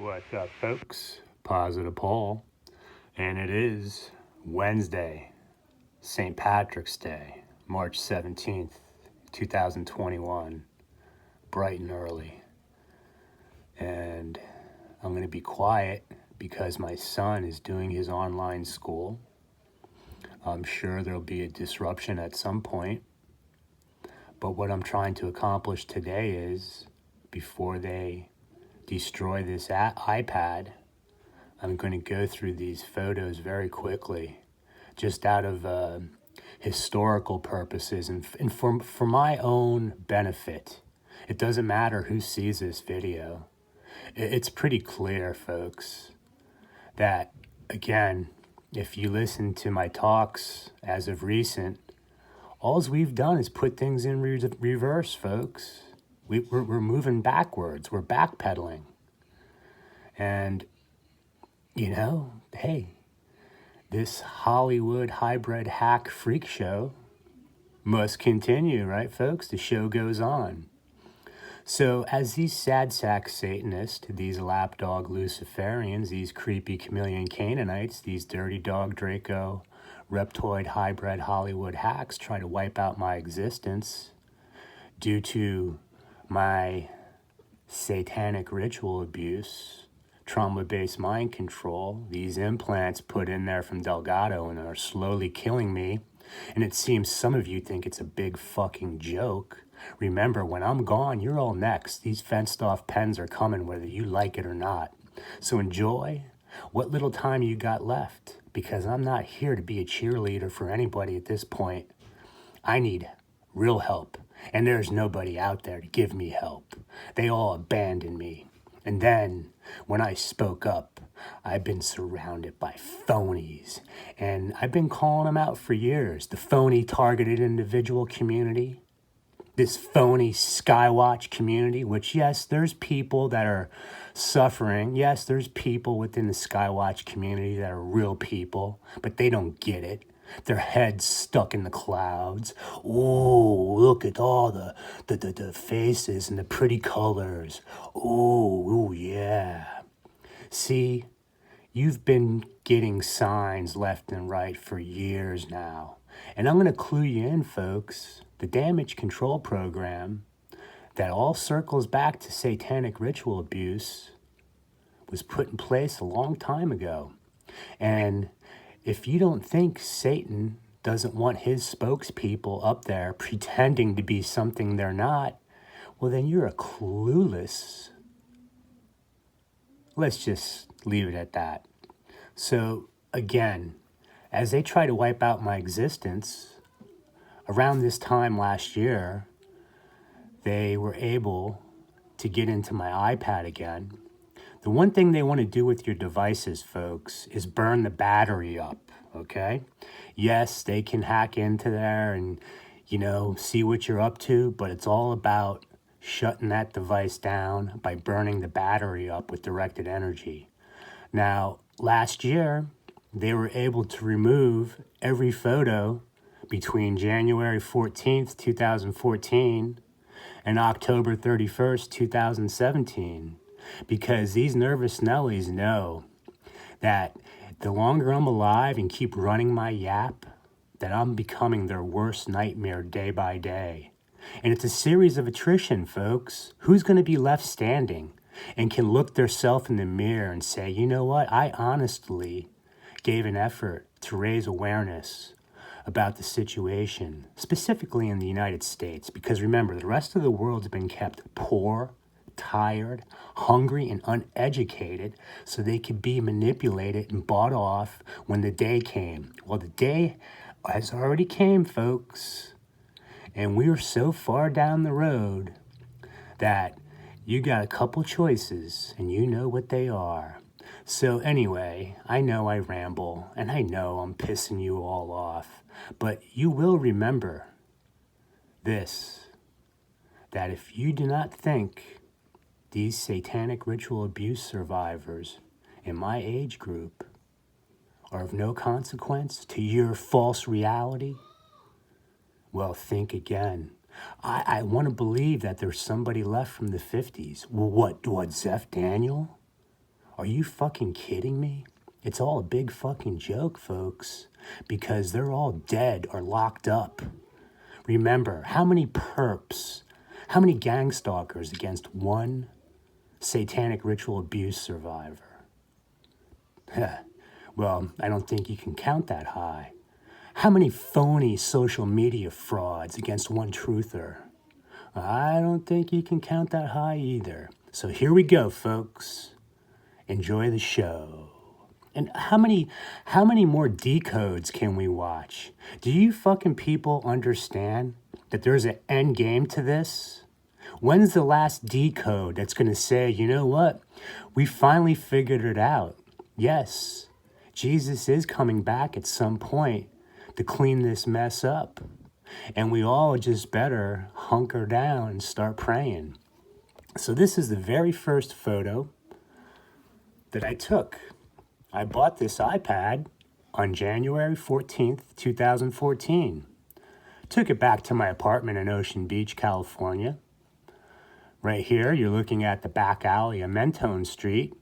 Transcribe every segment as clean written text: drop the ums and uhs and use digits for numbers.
What's up, folks? Positivepaul, and it is Wednesday, St. Patrick's Day, March 17th, 2021, bright and early. And I'm going to be quiet because my son is doing his online school. I'm sure there'll be a disruption at some point. But what I'm trying to accomplish today is, before they destroy this iPad, I'm going to go through these photos very quickly, just out of historical purposes and for my own benefit. It doesn't matter who sees this video. It's pretty clear, folks, that, again, if you listen to my talks as of recent, all we've done is put things in reverse, folks. We're moving backwards. We're backpedaling. And, hey, this Hollywood hybrid hack freak show must continue, right, folks? The show goes on. So as these sad sack Satanists, these lapdog Luciferians, these creepy chameleon Canaanites, these dirty dog Draco reptoid hybrid Hollywood hacks try to wipe out my existence due to my satanic ritual abuse, trauma-based mind control, these implants put in there from Delgado and are slowly killing me. And it seems some of you think it's a big fucking joke. Remember, when I'm gone, you're all next. These fenced-off pens are coming whether you like it or not. So enjoy what little time you got left, because I'm not here to be a cheerleader for anybody at this point. I need real help, and there's nobody out there to give me help. They all abandoned me. And then, when I spoke up, I've been surrounded by phonies, and I've been calling them out for years. The phony targeted individual community, this phony Skywatch community, which, yes, there's people that are suffering. Yes, there's people within the Skywatch community that are real people, but they don't get it. Their heads stuck in the clouds. Ooh, look at all the faces and the pretty colors. Ooh, yeah. See, you've been getting signs left and right for years now. And I'm going to clue you in, folks. The damage control program that all circles back to satanic ritual abuse was put in place a long time ago. And if you don't think Satan doesn't want his spokespeople up there pretending to be something they're not, well, then you're a clueless. Let's just leave it at that. So, again, as they try to wipe out my existence, around this time last year, they were able to get into my iPad again. The one thing they want to do with your devices, folks, is burn the battery up, okay? Yes, they can hack into there and, see what you're up to, but it's all about shutting that device down by burning the battery up with directed energy. Now, last year, they were able to remove every photo between January 14th, 2014 and October 31st, 2017. Because these nervous Nellies know that the longer I'm alive and keep running my yap, that I'm becoming their worst nightmare day by day. And it's a series of attrition, folks. Who's going to be left standing and can look theirself in the mirror and say, you know what, I honestly gave an effort to raise awareness about the situation, specifically in the United States. Because remember, the rest of the world's been kept poor, tired, hungry, and uneducated so they could be manipulated and bought off when the day came. Well, the day has already came, folks. And we are so far down the road that you got a couple choices and you know what they are. So anyway, I know I ramble and I know I'm pissing you all off, but you will remember this, that if you do not think these satanic ritual abuse survivors in my age group are of no consequence to your false reality, well, think again. I want to believe that there's somebody left from the 50s. Well, what, Zeph Daniel? Are you fucking kidding me? It's all a big fucking joke, folks, because they're all dead or locked up. Remember, how many perps, how many gang stalkers against one satanic ritual abuse survivor? Well, I don't think you can count that high. How many phony social media frauds against one truther? I don't think you can count that high either. So here we go, folks. Enjoy the show. And how many more decodes can we watch? Do you fucking people understand that there's an end game to this? When's the last decode that's going to say, you know what? We finally figured it out. Yes, Jesus is coming back at some point to clean this mess up. And we all just better hunker down and start praying. So this is the very first photo that I took. I bought this iPad on January 14th, 2014. Took it back to my apartment in Ocean Beach, California. Right here, you're looking at the back alley of Mentone Street.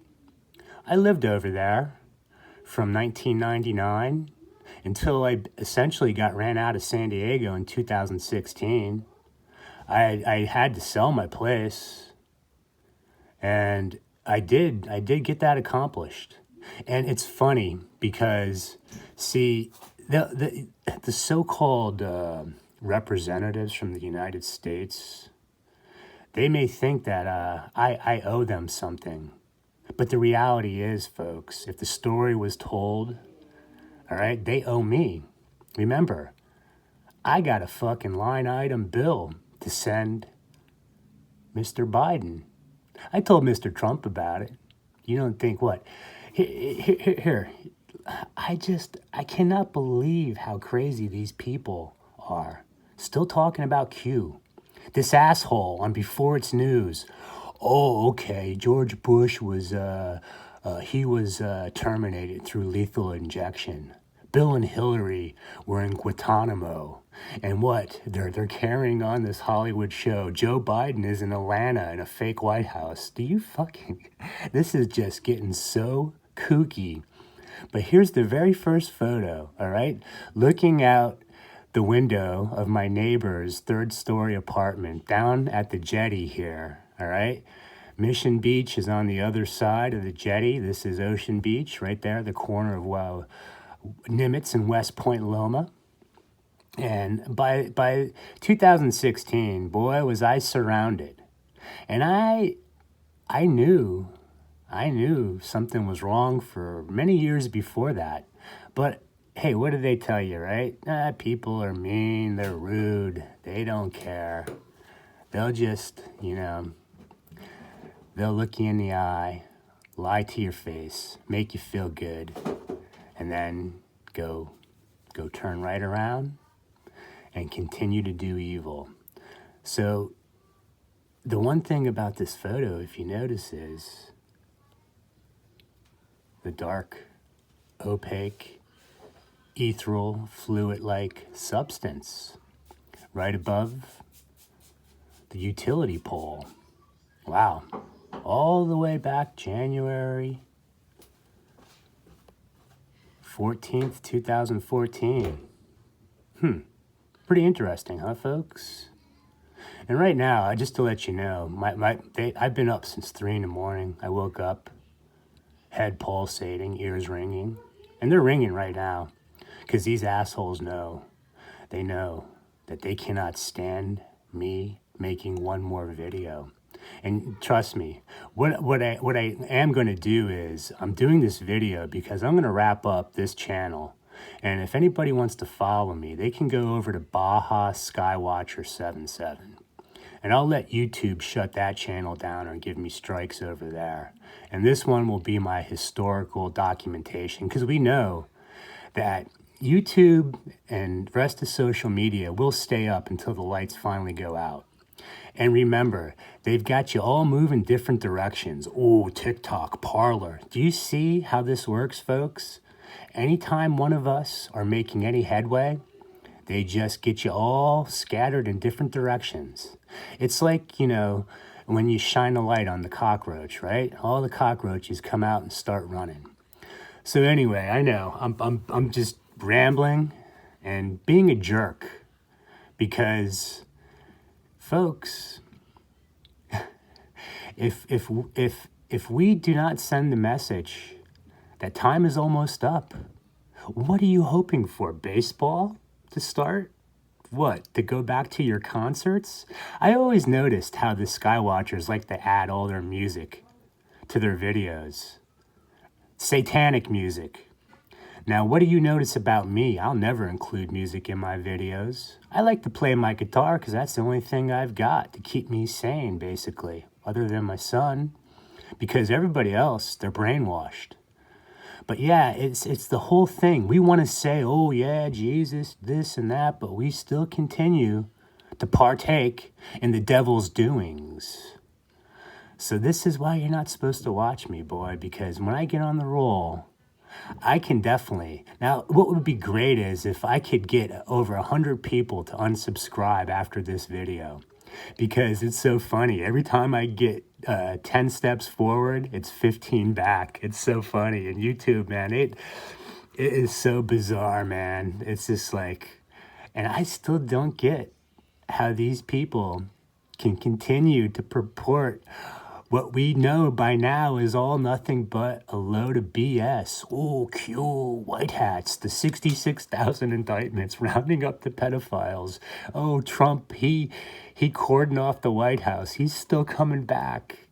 I lived over there from 1999 until I essentially got ran out of San Diego in 2016. I had to sell my place, and I did get that accomplished. And it's funny because, see, the so-called representatives from the United States, they may think that I owe them something. But the reality is, folks, if the story was told, all right, they owe me. Remember, I got a fucking line item bill to send Mr. Biden. I told Mr. Trump about it. You don't think what? Here. I cannot believe how crazy these people are. Still talking about Q. This asshole on Before It's News. Oh, okay, George Bush was terminated through lethal injection. Bill and Hillary were in Guantanamo. And what? They're carrying on this Hollywood show. Joe Biden is in Atlanta in a fake White House. Do you fucking... This is just getting so kooky. But here's the very first photo, all right? Looking out the window of my neighbor's third-story apartment down at the jetty here, all right? Mission Beach is on the other side of the jetty. This is Ocean Beach, right there, the corner of Nimitz and West Point Loma. And by 2016, boy, was I surrounded. And I knew something was wrong for many years before that. But hey, what do they tell you, right? People are mean, they're rude, they don't care. They'll just, they'll look you in the eye, lie to your face, make you feel good, and then go turn right around and continue to do evil. So the one thing about this photo, if you notice, is the dark, opaque, ethereal, fluid-like substance right above the utility pole. Wow. All the way back January 14th, 2014. Pretty interesting, huh, folks? And right now, just to let you know, I've been up since 3 in the morning. I woke up, head pulsating, ears ringing. And they're ringing right now because these assholes know. They know that they cannot stand me making one more video. And trust me, what I am going to do is I'm doing this video because I'm going to wrap up this channel. And if anybody wants to follow me, they can go over to Baja Skywatcher 77. And I'll let YouTube shut that channel down or give me strikes over there. And this one will be my historical documentation because we know that YouTube and the rest of social media will stay up until the lights finally go out. And remember, they've got you all moving different directions. Oh, TikTok, Parlor. Do you see how this works, folks? Anytime one of us are making any headway, they just get you all scattered in different directions. It's like, when you shine a light on the cockroach, right? All the cockroaches come out and start running. So anyway, I know I'm just rambling and being a jerk because, folks, if we do not send the message that time is almost up, what are you hoping for? Baseball to start? What, to go back to your concerts? I always noticed how the Skywatchers like to add all their music to their videos. Satanic music. Now, what do you notice about me? I'll never include music in my videos. I like to play my guitar because that's the only thing I've got to keep me sane, basically, other than my son. Because everybody else, they're brainwashed. But yeah, it's the whole thing. We want to say, oh yeah, Jesus, this and that, but we still continue to partake in the devil's doings. So this is why you're not supposed to watch me, boy, because when I get on the roll, I can definitely. Now, what would be great is if I could get over 100 people to unsubscribe after this video. Because it's so funny. Every time I get 10 steps forward, it's 15 back. It's so funny. And YouTube, man, it is so bizarre, man. It's just like, and I still don't get how these people can continue to purport what we know by now is all nothing but a load of BS. Oh, cool, white hats, the 66,000 indictments rounding up the pedophiles. Oh, Trump, he cordoned off the White House. He's still coming back.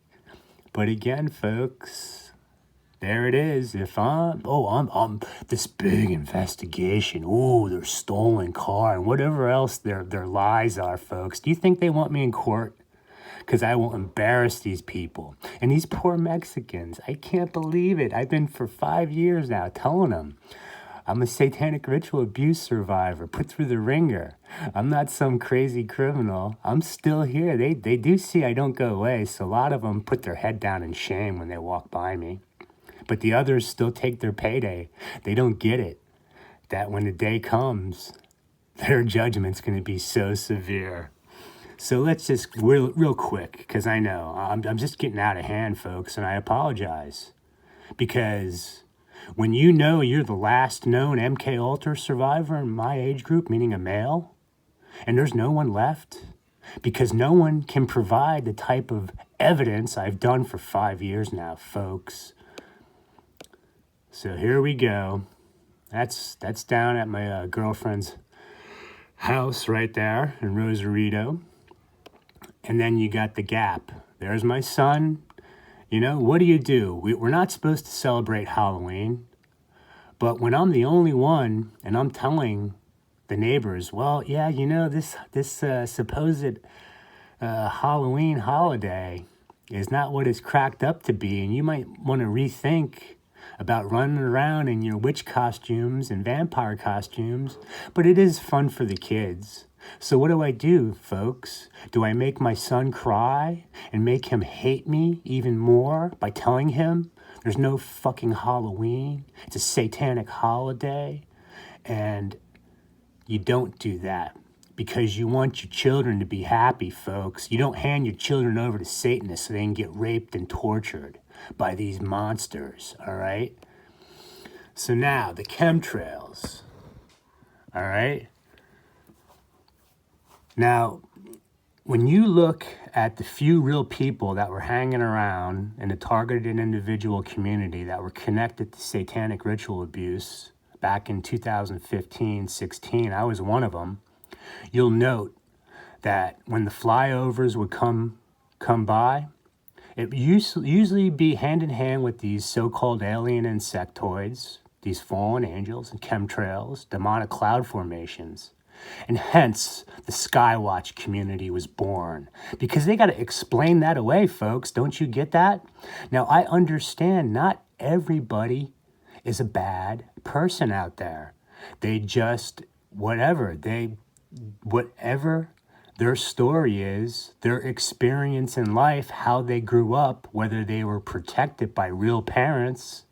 But again, folks, there it is. If I'm this big investigation. Oh, their stolen car and whatever else their lies are, folks. Do you think they want me in court? Because I will embarrass these people. And these poor Mexicans, I can't believe it. I've been for 5 years now telling them I'm a satanic ritual abuse survivor, put through the ringer. I'm not some crazy criminal. I'm still here. They do see I don't go away, so a lot of them put their head down in shame when they walk by me. But the others still take their payday. They don't get it, that when the day comes, their judgment's going to be so severe. So let's just, real quick, because I know I'm just getting out of hand, folks, and I apologize. Because when you know you're the last known MKUltra survivor in my age group, meaning a male, and there's no one left, because no one can provide the type of evidence I've done for 5 years now, folks. So here we go. That's down at my girlfriend's house right there in Rosarito. And then you got the gap. There's my son. You know, what do? We're not supposed to celebrate Halloween. But when I'm the only one and I'm telling the neighbors, well, yeah, you know, this supposed Halloween holiday is not what it's cracked up to be. And you might want to rethink about running around in your witch costumes and vampire costumes. But it is fun for the kids. So what do, folks? Do I make my son cry and make him hate me even more by telling him there's no fucking Halloween? It's a satanic holiday. And you don't do that because you want your children to be happy, folks. You don't hand your children over to Satanists so they can get raped and tortured by these monsters, all right? So now, the chemtrails, all right? Now, when you look at the few real people that were hanging around in the targeted individual community that were connected to satanic ritual abuse back in 2015-16, I was one of them, you'll note that when the flyovers would come by, it usually be hand in hand with these so-called alien insectoids, these fallen angels and chemtrails, demonic cloud formations. And hence, the Skywatch community was born. Because they got to explain that away, folks. Don't you get that? Now, I understand not everybody is a bad person out there. They just, whatever their story is, their experience in life, how they grew up, whether they were protected by real parents,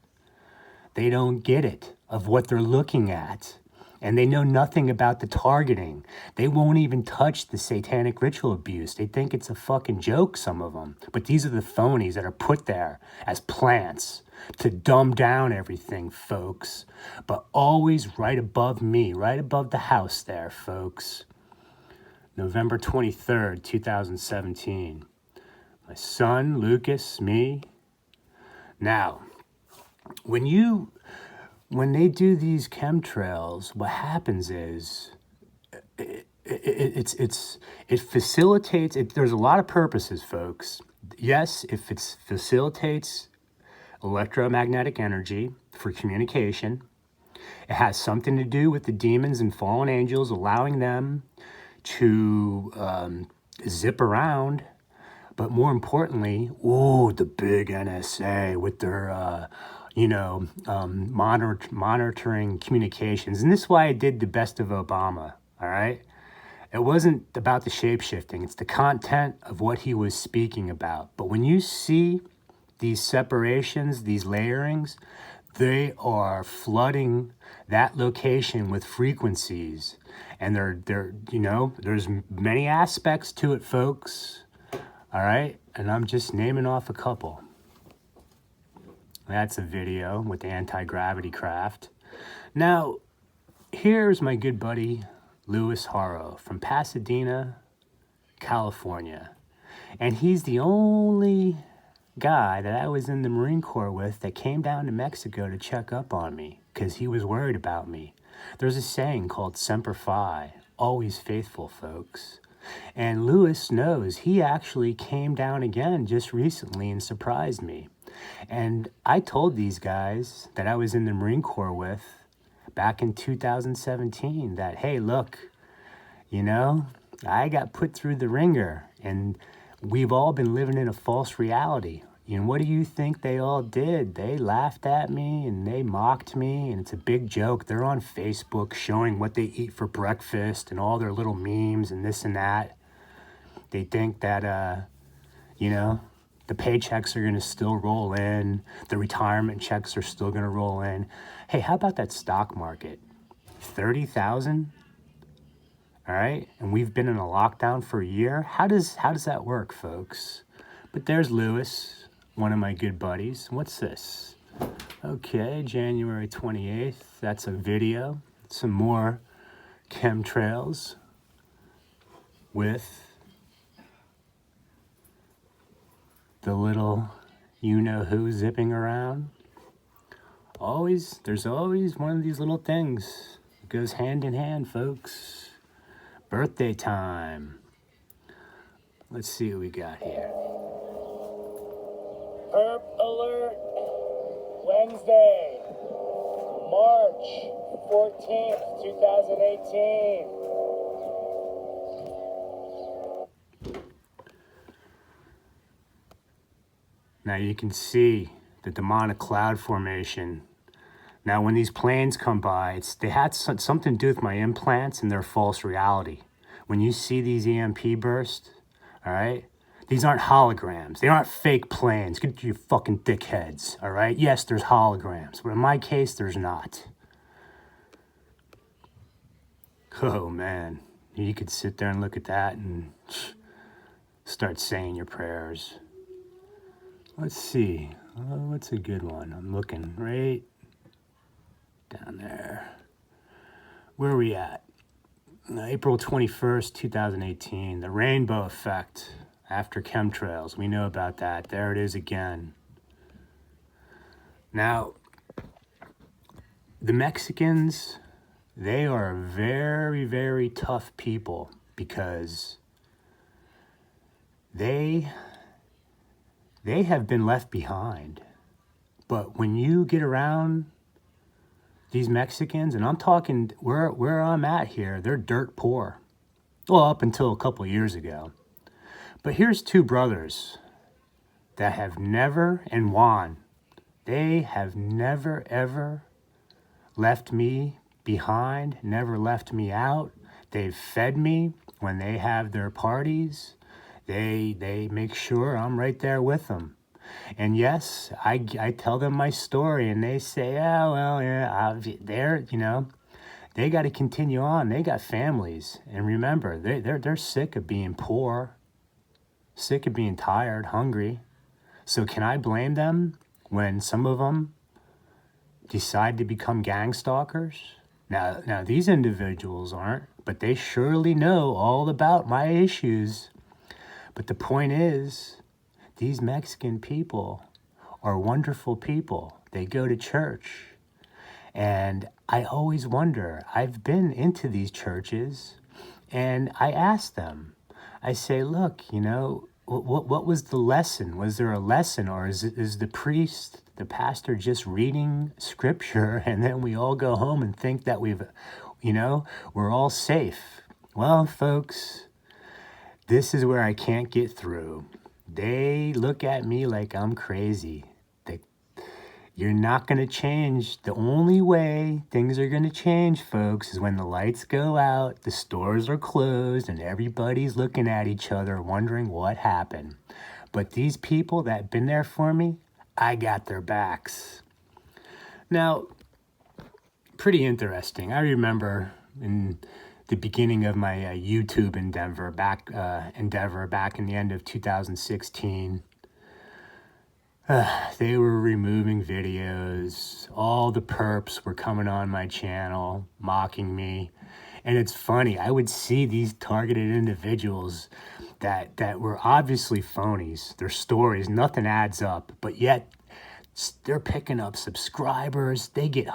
they don't get it of what they're looking at. And they know nothing about the targeting. They won't even touch the satanic ritual abuse. They think it's a fucking joke, some of them. But these are the phonies that are put there as plants to dumb down everything, folks. But always right above me, right above the house there, folks. November 23rd, 2017. My son, Lucas, me. Now, when they do these chemtrails, what happens is it facilitates. There's a lot of purposes, folks. Yes, if it facilitates electromagnetic energy for communication, it has something to do with the demons and fallen angels, allowing them to zip around. But more importantly, the big NSA with their, monitoring communications. And this is why I did the best of Obama, all right? It wasn't about the shape-shifting. It's the content of what he was speaking about. But when you see these separations, these layerings, they are flooding that location with frequencies. And there's many aspects to it, folks. All right, and I'm just naming off a couple. That's a video with the anti-gravity craft. Now, here's my good buddy, Louis Haro from Pasadena, California. And he's the only guy that I was in the Marine Corps with that came down to Mexico to check up on me because he was worried about me. There's a saying called Semper Fi, always faithful, folks. And Lewis knows he actually came down again just recently and surprised me. And I told these guys that I was in the Marine Corps with back in 2017 that, hey, look, I got put through the ringer and we've all been living in a false reality. And what do you think they all did? They laughed at me and they mocked me, and it's a big joke. They're on Facebook showing what they eat for breakfast and all their little memes and this and that. They think that, the paychecks are going to still roll in. The retirement checks are still going to roll in. Hey, how about that stock market? 30,000? All right? And we've been in a lockdown for a year. How does that work, folks? But there's Lewis, one of my good buddies. What's this? Okay, January 28th. That's a video. Some more chemtrails with the little you-know-who zipping around. There's always one of these little things. It goes hand in hand, folks. Birthday time. Let's see what we got here. Herp alert. Wednesday, March 14th, 2018. Now you can see the demonic cloud formation. Now when these planes come by, they had something to do with my implants and their false reality. When you see these EMP bursts, all right, these aren't holograms. They aren't fake planes. Get your fucking dickheads, all right? Yes, there's holograms, but in my case, there's not. Oh, man. You could sit there and look at that and start saying your prayers. Let's see. What's a good one? I'm looking right down there. Where are we at? April 21st, 2018. The rainbow effect after chemtrails. We know about that. There it is again. Now, the Mexicans, they are very, very tough people because they have been left behind. But when you get around these Mexicans, and I'm talking where I'm at here, they're dirt poor. Well, up until a couple years ago. But here's two brothers that have never, and Juan, they have never, ever left me behind, never left me out. They've fed me when they have their parties. They make sure I'm right there with them. And yes, I tell them my story and they say, oh, well, yeah, they're, They got to continue on. They got families. And remember, they're sick of being poor, sick of being tired, hungry. So can I blame them when some of them decide to become gang stalkers? Now these individuals aren't, but they surely know all about my issues. But the point is, these Mexican people are wonderful people. They go to church. And I always wonder, I've been into these churches and I ask them, I say, look, what was the lesson? Was there a lesson, or is the priest, the pastor, just reading scripture and then we all go home and think that we're all safe? Well, folks, this is where I can't get through. They look at me like I'm crazy. You're not going to change. The only way things are going to change, folks, is when the lights go out, the stores are closed, and everybody's looking at each other wondering what happened. But these people that have been there for me, I got their backs. Now, pretty interesting. I remember in the beginning of my YouTube endeavor back in the end of 2016, they were removing videos. All the perps were coming on my channel, mocking me. And it's funny, I would see these targeted individuals that were obviously phonies. Their stories, nothing adds up. But yet, they're picking up subscribers. They get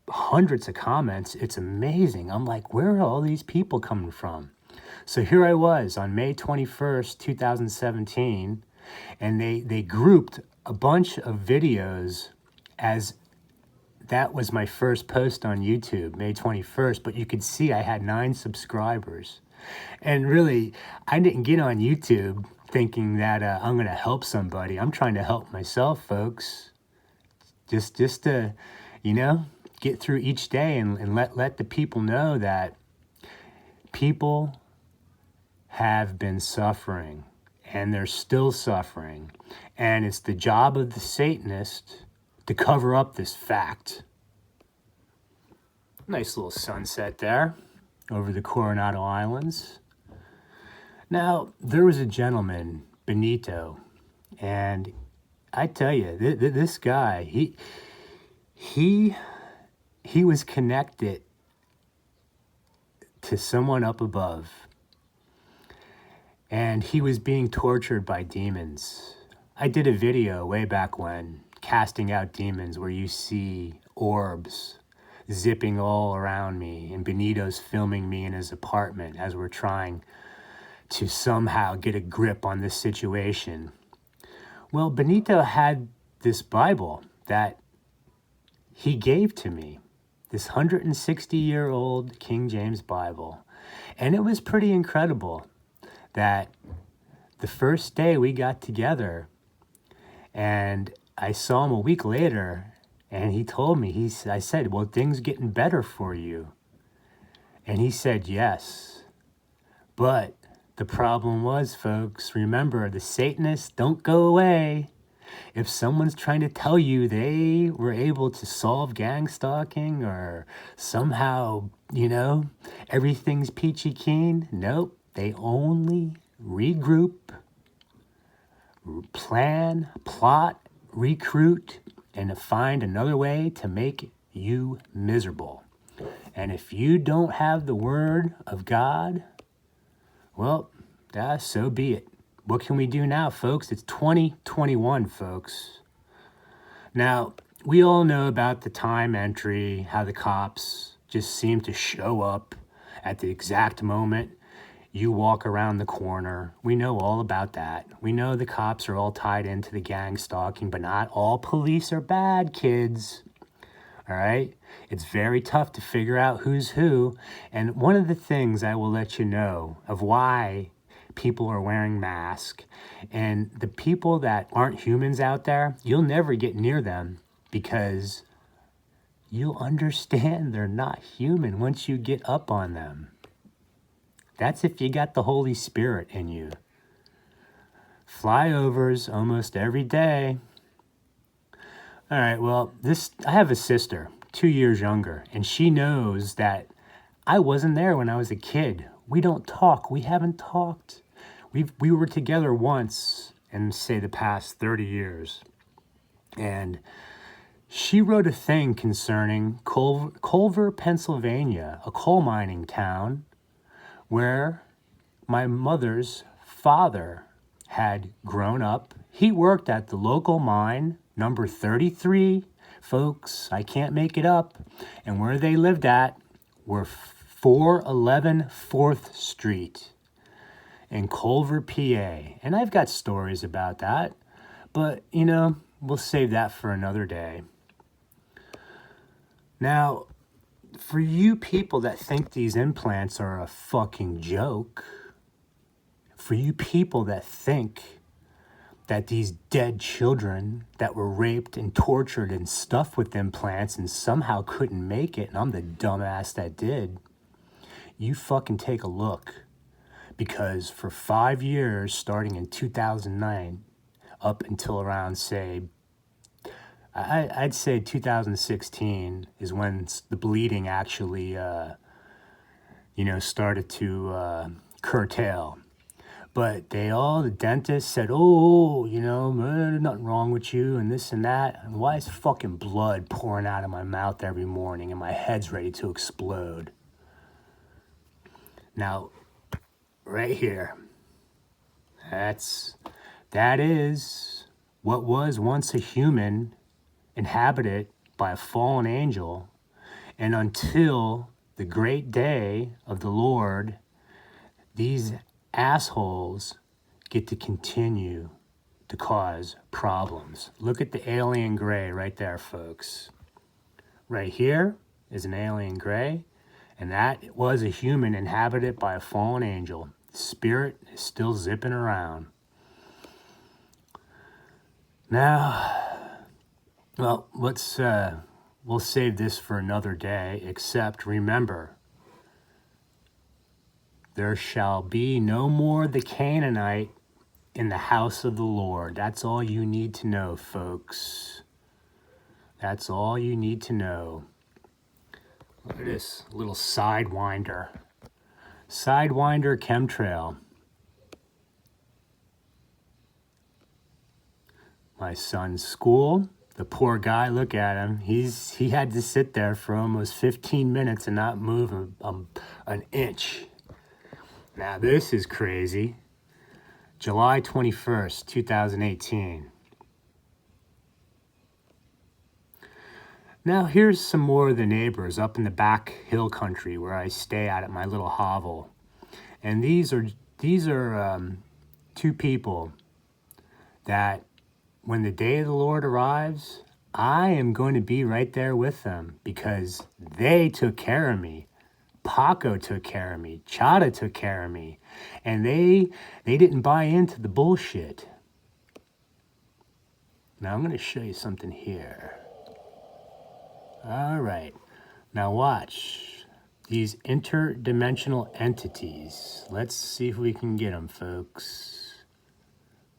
hundreds of comments. It's amazing. I'm like, where are all these people coming from? So here I was on May 21st, 2017. And they grouped a bunch of videos as that was my first post on YouTube, May 21st. But you could see I had 9 subscribers. And really, I didn't get on YouTube thinking that I'm going to help somebody. I'm trying to help myself, folks. Just to, get through each day and let the people know that people have been suffering. And they're still suffering. And it's the job of the Satanist to cover up this fact. Nice little sunset there over the Coronado Islands. Now, there was a gentleman, Benito, and I tell you, this guy, he was connected to someone up above. And he was being tortured by demons. I did a video way back when, casting out demons, where you see orbs zipping all around me, and Benito's filming me in his apartment as we're trying to somehow get a grip on this situation. Well, Benito had this Bible that he gave to me, this 160-year-old King James Bible. And it was pretty incredible that the first day we got together and I saw him a week later and he told me, I said, well, things getting better for you. And he said, yes. But the problem was, folks, remember, the Satanists don't go away. If someone's trying to tell you they were able to solve gang stalking or somehow, everything's peachy keen, nope. They only regroup, plan, plot, recruit, and find another way to make you miserable. And if you don't have the word of God, well, so be it. What can we do now, folks? It's 2021, folks. Now, we all know about the time entry, how the cops just seem to show up at the exact moment you walk around the corner. We know all about that. We know the cops are all tied into the gang stalking, but not all police are bad, kids. All right? It's very tough to figure out who's who. And one of the things I will let you know of why people are wearing masks, and the people that aren't humans out there, you'll never get near them because you'll understand they're not human once you get up on them. That's if you got the Holy Spirit in you. Flyovers almost every day. All right, well, I have a sister, 2 years younger, and she knows that I wasn't there when I was a kid. We don't talk. We haven't talked. We were together once in, say, the past 30 years. And she wrote a thing concerning Culver, Pennsylvania, a coal mining town where my mother's father had grown up. He worked at the local mine, number 33, folks, I can't make it up. And where they lived at were 411 4th Street in Culver, PA. And I've got stories about that, but, we'll save that for another day. Now, for you people that think these implants are a fucking joke, for you people that think that these dead children that were raped and tortured and stuffed with implants and somehow couldn't make it, and I'm the dumbass that did, you fucking take a look. Because for 5 years, starting in 2009, up until around, say, I'd say 2016 is when the bleeding actually, started to curtail. But the dentists said, there's nothing wrong with you and this and that. And why is fucking blood pouring out of my mouth every morning and my head's ready to explode? Now, right here, that is what was once a human inhabited by a fallen angel, and until the great day of the Lord, these assholes get to continue to cause problems. Look at the alien gray right there, folks. Right here is an alien gray, and that was a human inhabited by a fallen angel. The spirit is still zipping around. Now, well, we'll save this for another day, except remember, there shall be no more the Canaanite in the house of the Lord. That's all you need to know, folks. That's all you need to know. Look at this little Sidewinder. Sidewinder chemtrail. My son's school. The poor guy, look at him. He had to sit there for almost 15 minutes and not move an inch. Now this is crazy. July 21st, 2018. Now here's some more of the neighbors up in the back hill country where I stay at my little hovel. And these are two people that when the day of the Lord arrives, I am going to be right there with them because they took care of me. Paco took care of me. Chada took care of me. And they didn't buy into the bullshit. Now I'm going to show you something here. All right. Now watch. These interdimensional entities. Let's see if we can get them, folks.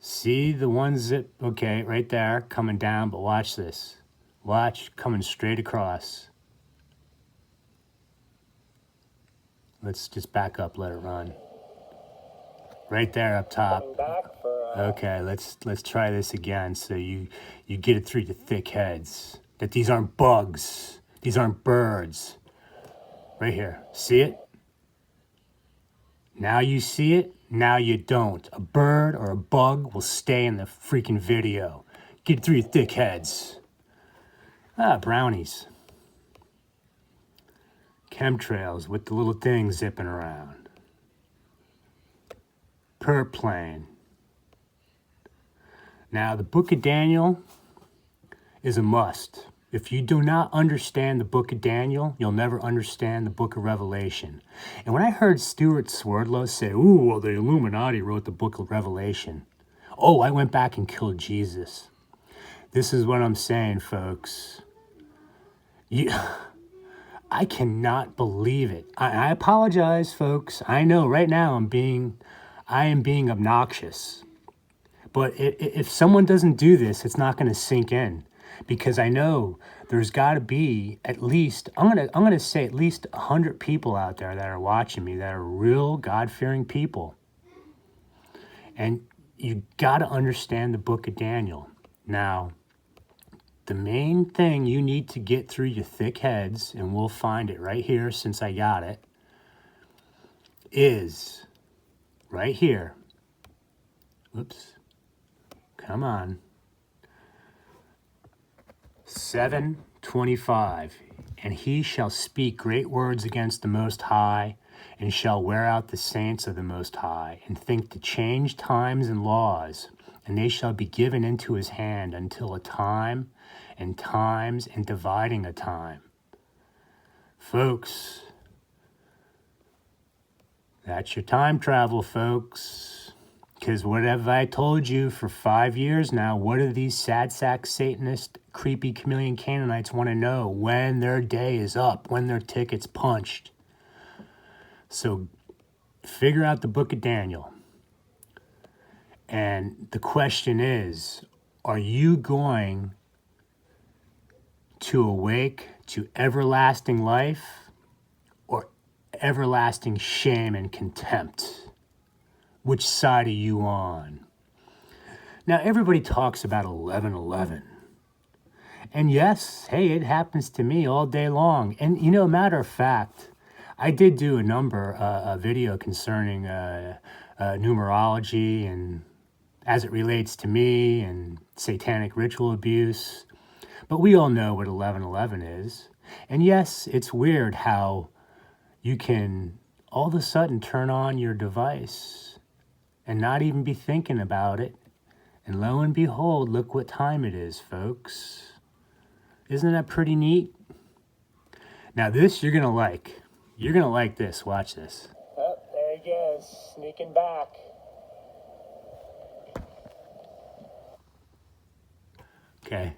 See the ones that, okay, right there, coming down, but watch this. Watch, coming straight across. Let's just back up, let it run. Right there up top. Okay, let's try this again so you get it through your thick heads. That these aren't bugs. These aren't birds. Right here. See it? Now you see it, now you don't. A bird or a bug will stay in the freaking video. Get it through your thick heads. Brownies. Chemtrails with the little things zipping around. Perplane. Now, the book of Daniel is a must. If you do not understand the book of Daniel, you'll never understand the book of Revelation. And when I heard Stuart Swerdlow say, well, the Illuminati wrote the book of Revelation. Oh, I went back and killed Jesus. This is what I'm saying, folks. I cannot believe it. I apologize, folks. I know right now I am being obnoxious. But if someone doesn't do this, it's not going to sink in. because I know there's got to be at least, I'm gonna say at least 100 people out there that are watching me that are real God-fearing people. And you got to understand the book of Daniel. Now, the main thing you need to get through your thick heads, and we'll find it right here since I got it, is right here. Oops. Come on. 7:25. And he shall speak great words against the Most High, and shall wear out the saints of the Most High, and think to change times and laws, and they shall be given into his hand until a time and times and dividing a time. Folks, that's your time travel, folks. Because what have I told you for 5 years now? What do these sad sack Satanist, creepy chameleon Canaanites want to know? When their day is up, when their ticket's punched. So figure out the book of Daniel. And the question is, are you going to awake to everlasting life or everlasting shame and contempt? Which side are you on? Now, everybody talks about 11:11. And yes, hey, it happens to me all day long. And, you know, matter of fact, I did do a video concerning numerology and as it relates to me and satanic ritual abuse. But we all know what 11:11 is. And yes, it's weird how you can all of a sudden turn on your device and not even be thinking about it. And lo and behold, look what time it is, folks. Isn't that pretty neat? Now this you're going to like. You're going to like this. Watch this. Oh, there he goes, sneaking back. Okay,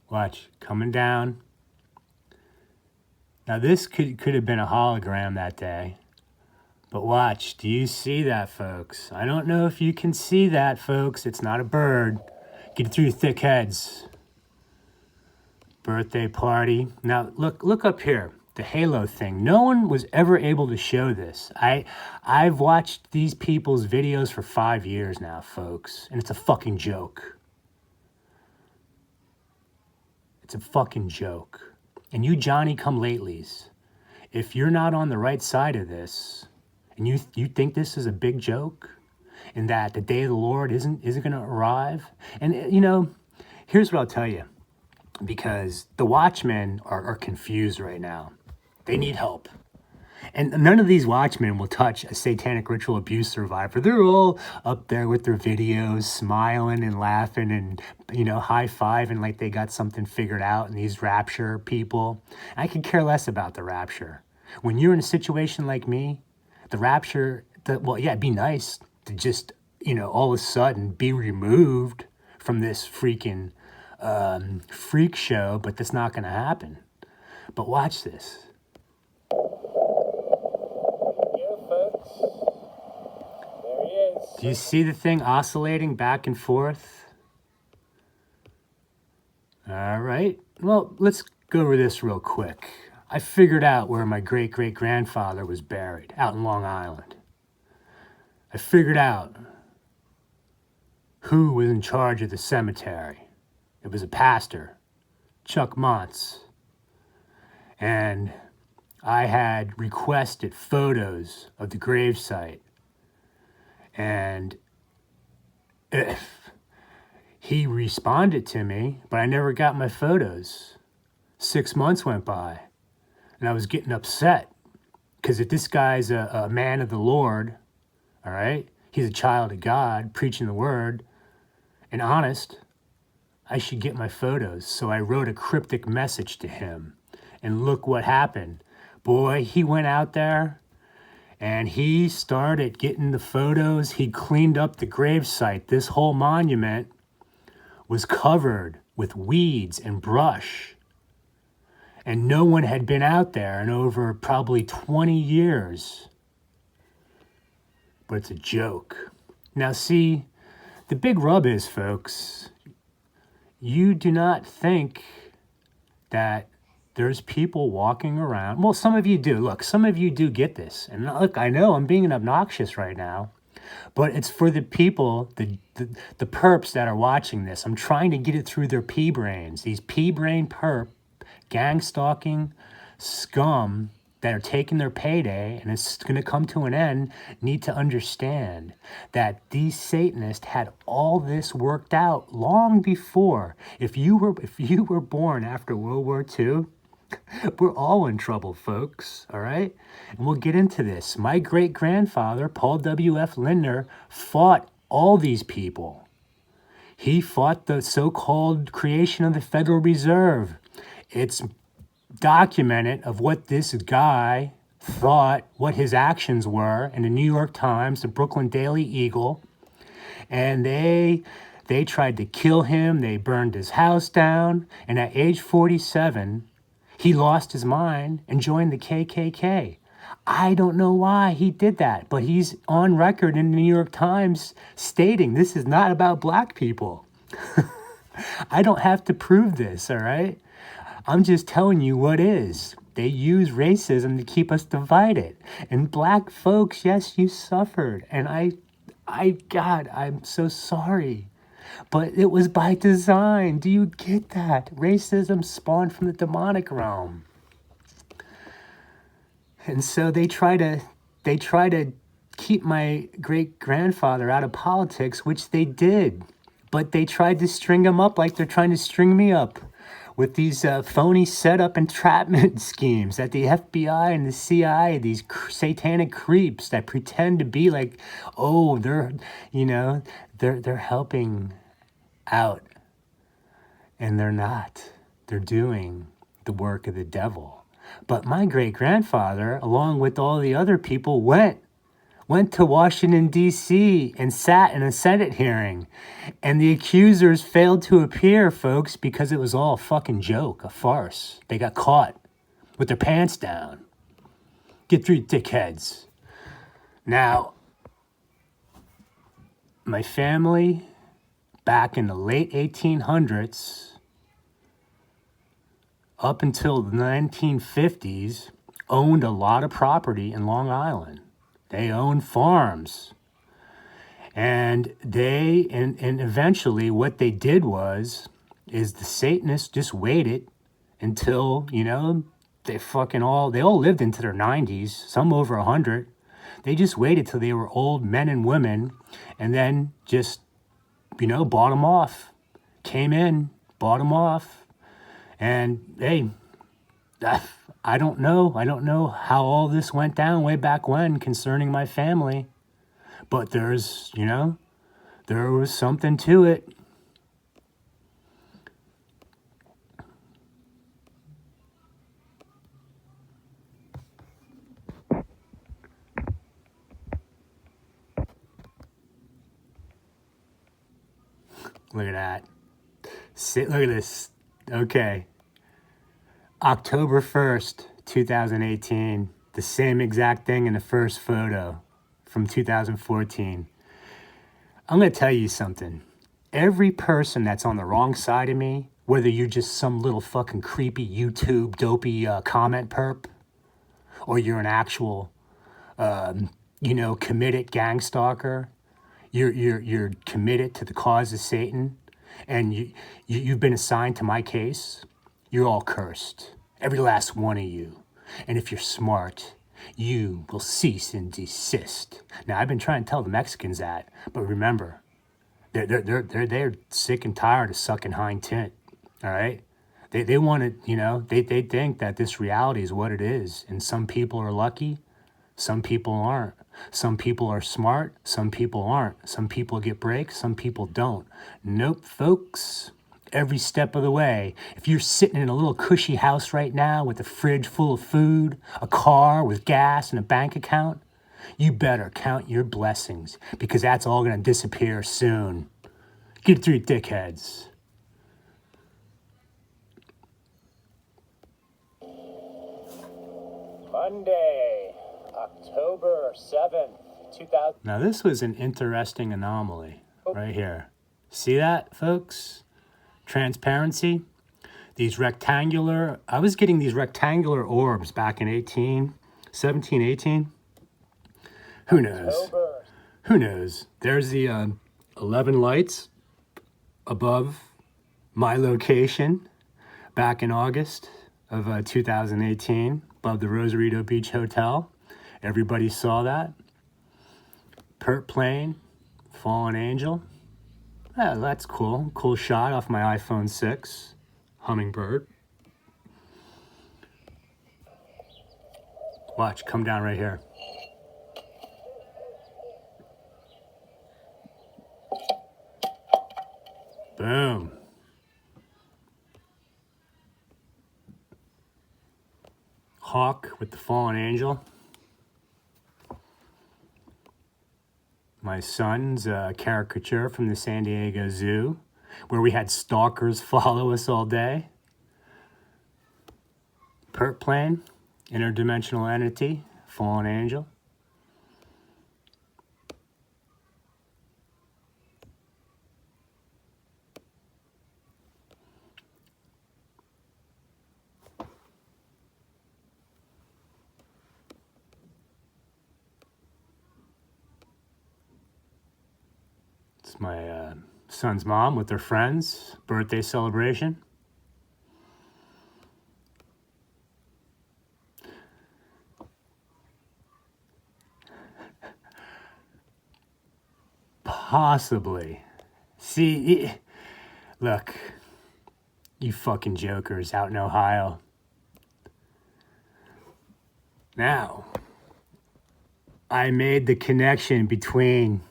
watch, coming down. Now this could have been a hologram that day. But watch, do you see that, folks? I don't know if you can see that, folks. It's not a bird. Get it through your thick heads. Birthday party. Now, look up here. The halo thing. No one was ever able to show this. I've watched these people's videos for 5 years now, folks. And it's a fucking joke. It's a fucking joke. And you Johnny-come-latelys, if you're not on the right side of this, and you think this is a big joke, and that the day of the Lord isn't going to arrive, and you know, here's what I'll tell you, because the watchmen are confused right now. They need help, and none of these watchmen will touch a satanic ritual abuse survivor. They're all up there with their videos, smiling and laughing, and you know, high-fiving like they got something figured out. And these rapture people, I could care less about the rapture. When you're in a situation like me, the rapture, well, yeah, it'd be nice to just, you know, all of a sudden be removed from this freaking freak show, but that's not going to happen. But watch this. Yeah, folks. There he is. Do you see the thing oscillating back and forth? All right. Well, let's go over this real quick. I figured out where my great-great-grandfather was buried, out in Long Island. I figured out who was in charge of the cemetery. It was a pastor, Chuck Montz. And I had requested photos of the gravesite. And he responded to me, but I never got my photos. 6 months went by. And I was getting upset because if this guy's a man of the Lord, all right, he's a child of God, preaching the word, and honest, I should get my photos. So I wrote a cryptic message to him. And look what happened. Boy, he went out there and he started getting the photos. He cleaned up the gravesite. This whole monument was covered with weeds and brush. And no one had been out there in over probably 20 years. But it's a joke. Now see, the big rub is, folks, you do not think that there's people walking around. Well, some of you do. Look, some of you do get this. And look, I know I'm being obnoxious right now, but it's for the people, the perps that are watching this. I'm trying to get it through their pea brains. These pea brain perp, gang stalking scum that are taking their payday and it's going to come to an end need to understand that these Satanists had all this worked out long before. If you were born after World War II, we're all in trouble, folks, all right? And we'll get into this. My great-grandfather, Paul W.F. Lindner, fought all these people. He fought the so-called creation of the Federal Reserve. It's documented of what this guy thought, what his actions were in the New York Times, the Brooklyn Daily Eagle, and they tried to kill him. They burned his house down, and at age 47, he lost his mind and joined the KKK. I don't know why he did that, but he's on record in the New York Times stating this is not about black people. I don't have to prove this, all right? I'm just telling you what is. They use racism to keep us divided. And black folks, yes, you suffered. And God, I'm so sorry. But it was by design. Do you get that? Racism spawned from the demonic realm. And so they try to keep my great-grandfather out of politics, which they did. But they tried to string him up like they're trying to string me up with these phony setup entrapment schemes that the FBI and the CIA, these satanic creeps that pretend to be like, oh, they're helping out, and they're not. They're doing the work of the devil. But my great-grandfather, along with all the other people, went to Washington, D.C. and sat in a Senate hearing. And the accusers failed to appear, folks, because it was all a fucking joke, a farce. They got caught with their pants down. Get through, dickheads. Now, my family, back in the late 1800s, up until the 1950s, owned a lot of property in Long Island. They owned farms. And eventually what they did is the Satanists just waited until, they all lived into their 90s, some over 100. They just waited till they were old men and women and then just, bought them off. Came in, bought them off. And hey, I don't know. I don't know how all this went down way back when concerning my family. But there was something to it. Look at that. Look at this. Okay. October 1st, 2018. The same exact thing in the first photo from 2014. I'm going to tell you something. Every person that's on the wrong side of me, whether you're just some little fucking creepy YouTube dopey comment perp, or you're an actual, committed gang stalker, you're committed to the cause of Satan, and you've been assigned to my case, you're all cursed. Every last one of you. And if you're smart, you will cease and desist. Now, I've been trying to tell the Mexicans that, but remember, they're sick and tired of sucking hind tit, all right? They want to, they think that this reality is what it is. And some people are lucky, some people aren't. Some people are smart, some people aren't. Some people get breaks, some people don't. Nope, folks. Every step of the way. If you're sitting in a little cushy house right now with a fridge full of food, a car with gas, and a bank account, you better count your blessings, because that's all going to disappear soon. Get through, dickheads. Monday, October 7th, 2000. Now, this was an interesting anomaly right here. See that, folks? transparency. I was getting these rectangular orbs back in 17, 18. Who knows? Who knows? There's the 11 lights above my location back in August of 2018 above the Rosarito Beach Hotel. Everybody saw that. Pert plane, fallen angel. Yeah, that's cool. Cool shot off my iPhone 6. Hummingbird. Watch, come down right here. Boom. Hawk with the fallen angel. My son's caricature from the San Diego Zoo, where we had stalkers follow us all day. Pert plane, interdimensional entity, fallen angel. It's my son's mom with her friends, birthday celebration. Possibly. See, look, you fucking jokers out in Ohio. Now, I made the connection between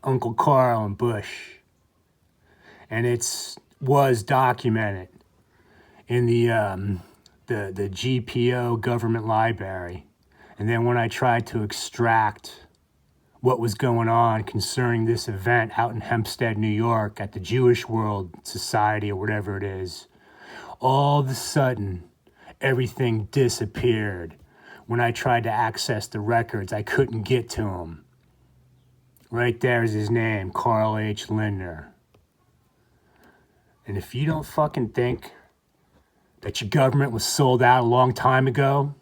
Uncle Carl and Bush, and was documented in the GPO government library. And then when I tried to extract what was going on concerning this event out in Hempstead, New York at the Jewish World Society or whatever it is, all of a sudden, everything disappeared. When I tried to access the records, I couldn't get to them. Right there is his name, Carl H. Lindner. And if you don't fucking think that your government was sold out a long time ago,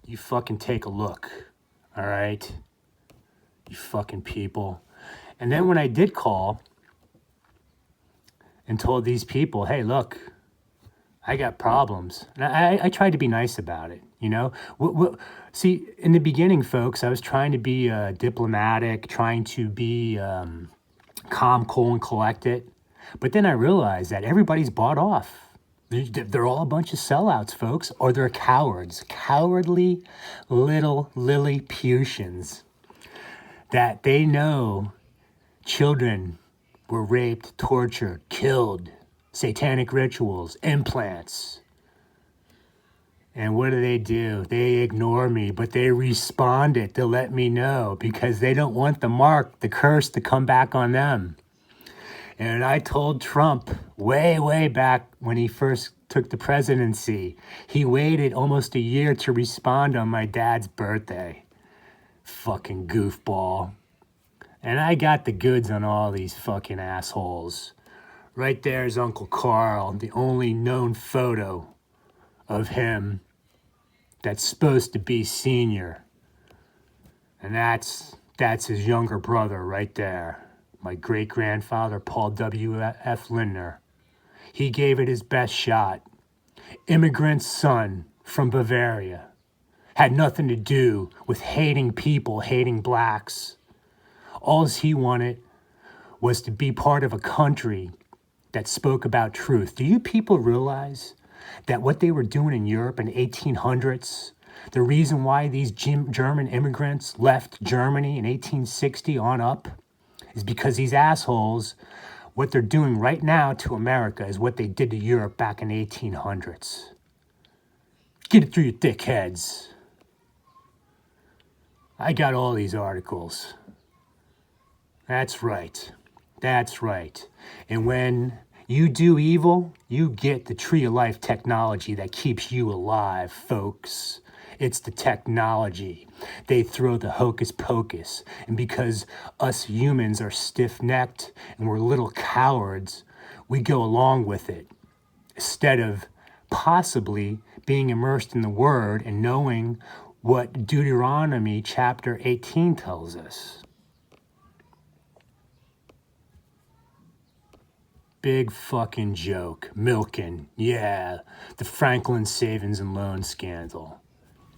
you fucking take a look, all right? You fucking people. And then when I did call and told these people, hey, look, I got problems. And I tried to be nice about it, you know? See, in the beginning, folks, I was trying to be diplomatic, trying to be calm, cool, and collected. But then I realized that everybody's bought off. They're all a bunch of sellouts, folks, or they're cowards. Cowardly little Lilliputians that they know children were raped, tortured, killed, satanic rituals, implants. And what do? They ignore me, but they responded to let me know because they don't want the curse to come back on them. And I told Trump way back when he first took the presidency, he waited almost a year to respond on my dad's birthday. Fucking goofball. And I got the goods on all these fucking assholes. Right there's Uncle Carl, the only known photo of him that's supposed to be senior. And that's his younger brother right there. My great-grandfather, Paul W.F. Lindner. He gave it his best shot. Immigrant son from Bavaria. Had nothing to do with hating people, hating blacks. All he wanted was to be part of a country that spoke about truth. Do you people realize that what they were doing in Europe in the 1800s, the reason why these German immigrants left Germany in 1860 on up, is because these assholes, what they're doing right now to America is what they did to Europe back in the 1800s. Get it through your thick heads. I got all these articles. That's right. That's right. And when you do evil, you get the tree of life technology that keeps you alive, folks. It's the technology. They throw the hocus pocus. And because us humans are stiff-necked and we're little cowards, we go along with it instead of possibly being immersed in the Word and knowing what Deuteronomy chapter 18 tells us. Big fucking joke. Milking. Yeah. The Franklin Savings and Loan scandal.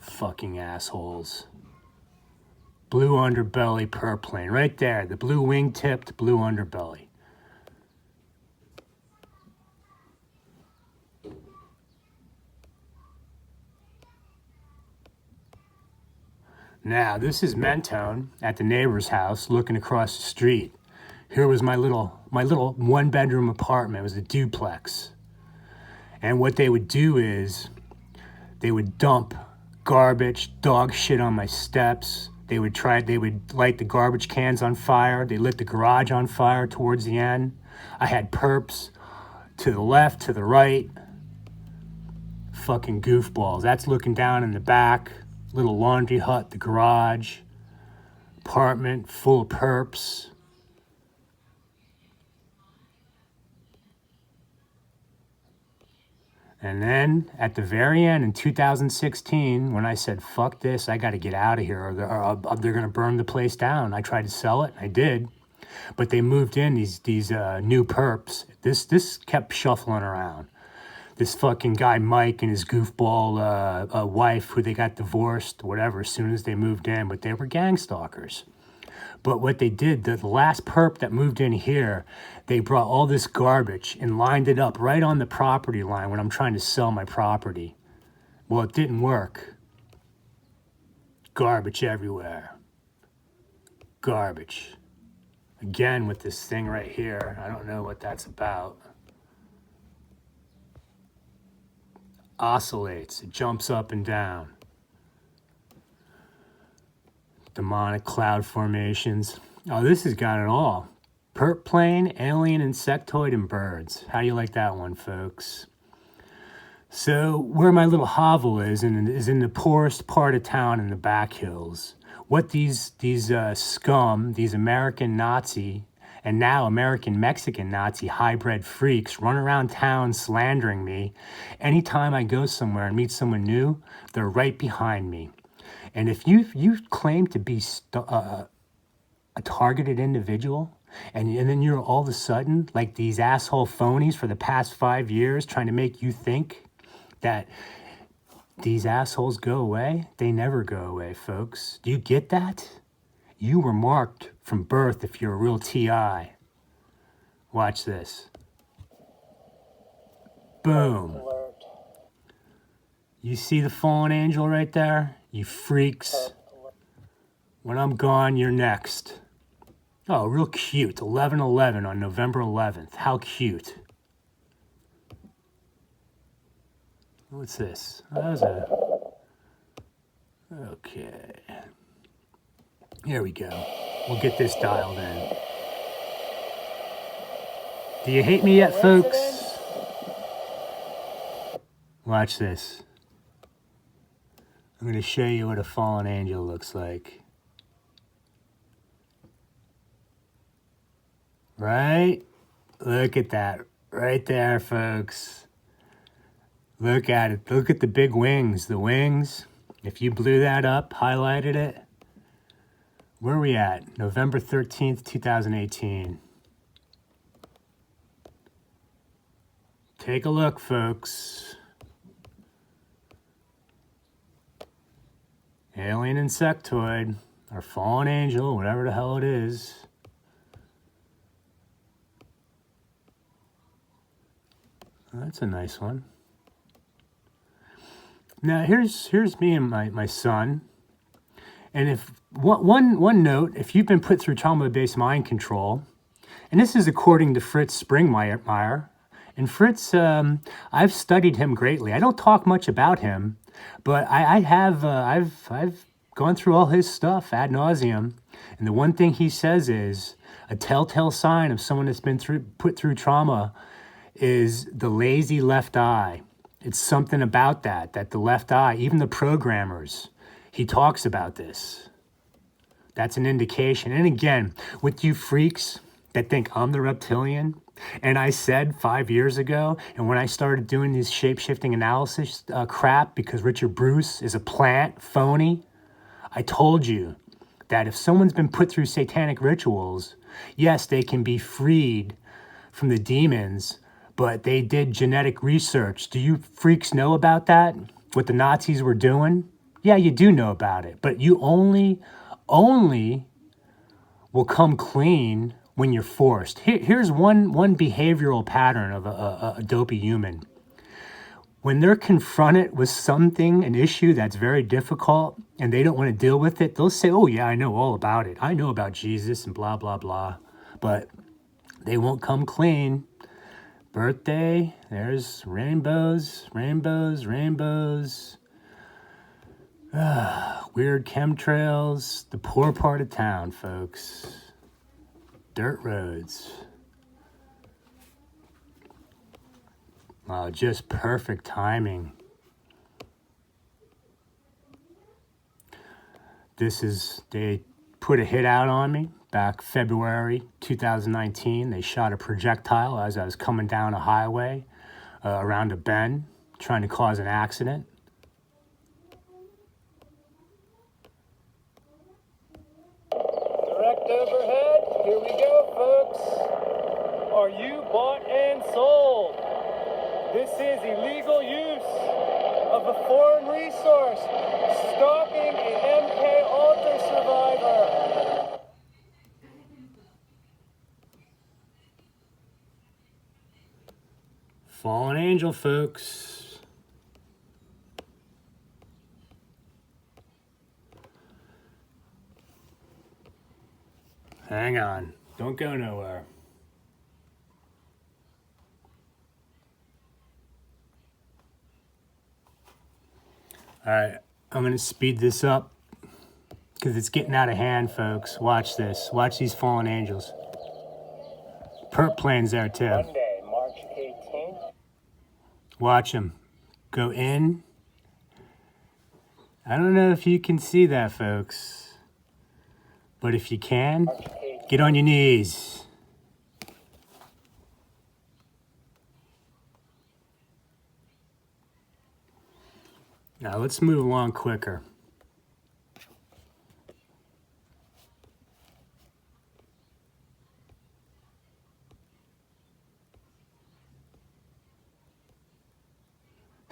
Fucking assholes. Blue underbelly purplane. Right there. The blue wing-tipped blue underbelly. Now, this is Mentone at the neighbor's house looking across the street. Here was my little one-bedroom apartment. It was a duplex. And what they would do is they would dump garbage, dog shit on my steps. They would light the garbage cans on fire. They lit the garage on fire towards the end. I had perps to the left, to the right. Fucking goofballs. That's looking down in the back. Little laundry hut, the garage. Apartment full of perps. And then at the very end in 2016, when I said, fuck this, I got to get out of here or they're going to burn the place down. I tried to sell it. I did. But they moved in these new perps. This kept shuffling around. This fucking guy, Mike, and his goofball wife, who they got divorced, whatever, as soon as they moved in. But they were gang stalkers. But what they did, the last perp that moved in here, they brought all this garbage and lined it up right on the property line when I'm trying to sell my property. Well, it didn't work. Garbage everywhere. Garbage. Again with this thing right here. I don't know what that's about. Oscillates. It jumps up and down. Demonic cloud formations. Oh, this has got it all. Perp plane, alien, insectoid, and birds. How do you like that one, folks? So where my little hovel is in the poorest part of town in the back hills. What these scum, these American Nazi, and now American Mexican Nazi hybrid freaks run around town slandering me. Anytime I go somewhere and meet someone new, they're right behind me. And if you claim to be a targeted individual, and then you're all of a sudden like these asshole phonies for the past 5 years trying to make you think that these assholes go away, they never go away, folks. Do you get that? You were marked from birth if you're a real TI. Watch this. Boom. You see the fallen angel right there? You freaks. When I'm gone, you're next. Oh, real cute. 11/11 on November 11th. How cute. What's this? Oh, that was okay. Here we go. We'll get this dialed in. Do you hate me yet, folks? Watch this. I'm going to show you what a fallen angel looks like. Right? Look at that. Right there, folks. Look at it. Look at the big wings. The wings. If you blew that up, highlighted it. Where are we at? November 13th, 2018. Take a look, folks. Alien insectoid, or fallen angel, whatever the hell it is. That's a nice one. Now here's me and my son. And if one note, if you've been put through trauma-based mind control, and this is according to Fritz Springmeier, and Fritz, I've studied him greatly. I don't talk much about him, but I've gone through all his stuff ad nauseum. And the one thing he says is a telltale sign of someone that's been put through trauma is the lazy left eye. It's something about that the left eye, even the programmers, he talks about this. That's an indication. And again, with you freaks, that think I'm the reptilian. And I said 5 years ago, and when I started doing this shape-shifting analysis crap because Richard Bruce is a plant phony, I told you that if someone's been put through satanic rituals, yes, they can be freed from the demons, but they did genetic research. Do you freaks know about that? What the Nazis were doing? Yeah, you do know about it, but you only will come clean when you're forced. Here's one behavioral pattern of a dopey human. When they're confronted with something, an issue that's very difficult, and they don't want to deal with it, they'll say, oh yeah, I know all about it. I know about Jesus and blah, blah, blah. But they won't come clean. Birthday, there's rainbows, rainbows, rainbows. Weird chemtrails, the poor part of town, folks. Dirt roads. Just perfect timing. They put a hit out on me back February 2019. They shot a projectile as I was coming down a highway around a bend, trying to cause an accident. Direct overhead, here we go, folks. Are you bought and sold? This is illegal use of a foreign resource, stalking a MK Ultra survivor. Fallen angel, folks. Hang on. Don't go nowhere. All right, I'm going to speed this up because it's getting out of hand, folks. Watch this. Watch these fallen angels. Perp planes there, too. Monday, March 18th. Watch them. Go in. I don't know if you can see that, folks. But if you can, get on your knees. Now let's move along quicker.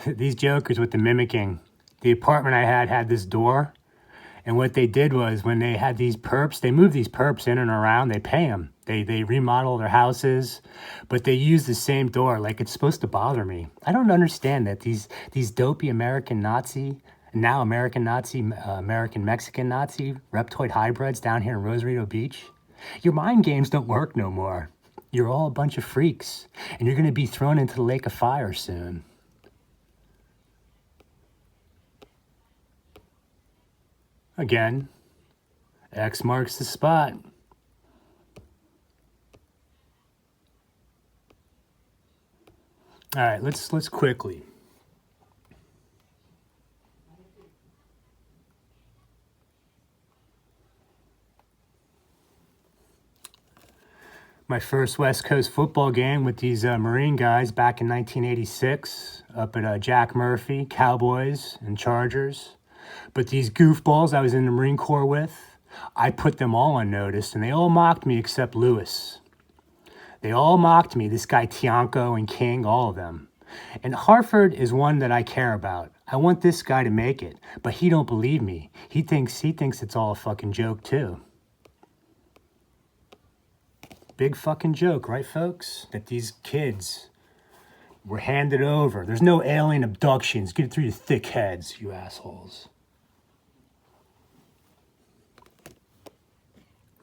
These jokers with the mimicking. The apartment I had this door. And what they did was when they had these perps, they moved these perps in and around. They pay them. They remodel their houses, but they use the same door. Like, it's supposed to bother me. I don't understand that these dopey American Nazi, now American Nazi, American Mexican Nazi reptoid hybrids down here in Rosarito Beach. Your mind games don't work no more. You're all a bunch of freaks, and you're going to be thrown into the lake of fire soon. Again, X marks the spot. All right, let's quickly. My first West Coast football game with these Marine guys back in 1986 up at Jack Murphy, Cowboys and Chargers. But these goofballs I was in the Marine Corps with, I put them all on notice, and they all mocked me except Lewis. They all mocked me, this guy Tianco and King, all of them. And Hartford is one that I care about. I want this guy to make it, but he don't believe me. He thinks it's all a fucking joke too. Big fucking joke, right, folks? That these kids were handed over. There's no alien abductions. Get it through your thick heads, you assholes.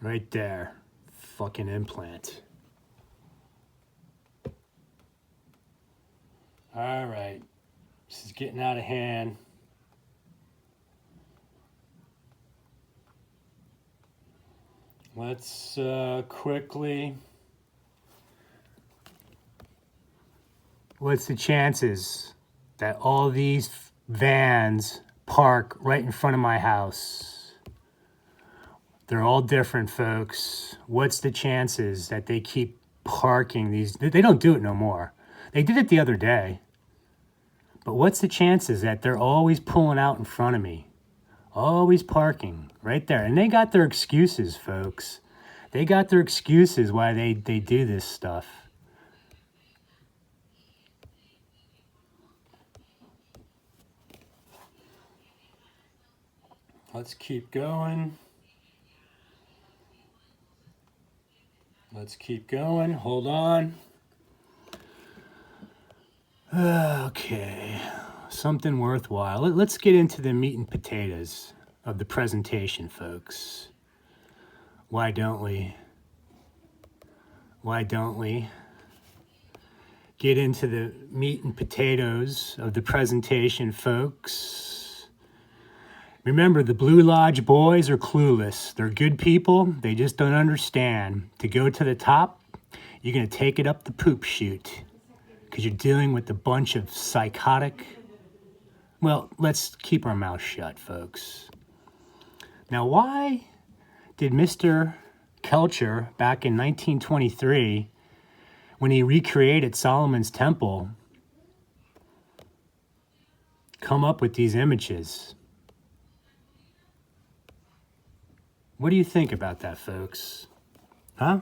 Right there. Fucking implant. All right. This is getting out of hand. Let's quickly. What's the chances that all these vans park right in front of my house? They're all different, folks. What's the chances that they keep parking these? They don't do it no more. They did it the other day. But what's the chances that they're always pulling out in front of me? Always parking right there. And they got their excuses, folks. They got their excuses why they do this stuff. Let's keep going. Let's keep going. Hold on. Okay. Something worthwhile. Let's get into the meat and potatoes of the presentation, folks. Why don't we? Why don't we get into the meat and potatoes of the presentation, folks? Remember, the Blue Lodge boys are clueless. They're good people. They just don't understand. To go to the top, you're going to take it up the poop chute because you're dealing with a bunch of psychotic... Well, let's keep our mouth shut, folks. Now, why did Mr. Kelcher, back in 1923, when he recreated Solomon's Temple, come up with these images? What do you think about that, folks? Huh?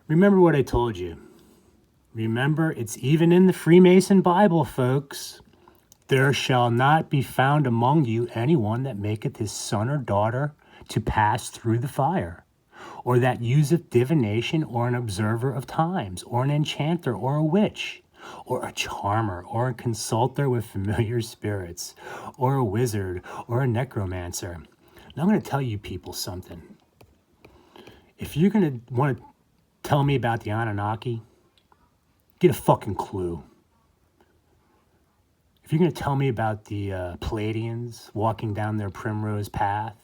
Remember what I told you. Remember, it's even in the Freemason Bible, folks. There shall not be found among you anyone that maketh his son or daughter to pass through the fire, or that useth divination, or an observer of times, or an enchanter, or a witch, or a charmer, or a consulter with familiar spirits, or a wizard, or a necromancer. Now I'm going to tell you people something. If you're going to want to tell me about the Anunnaki, get a fucking clue. If you're going to tell me about the Palladians walking down their primrose path,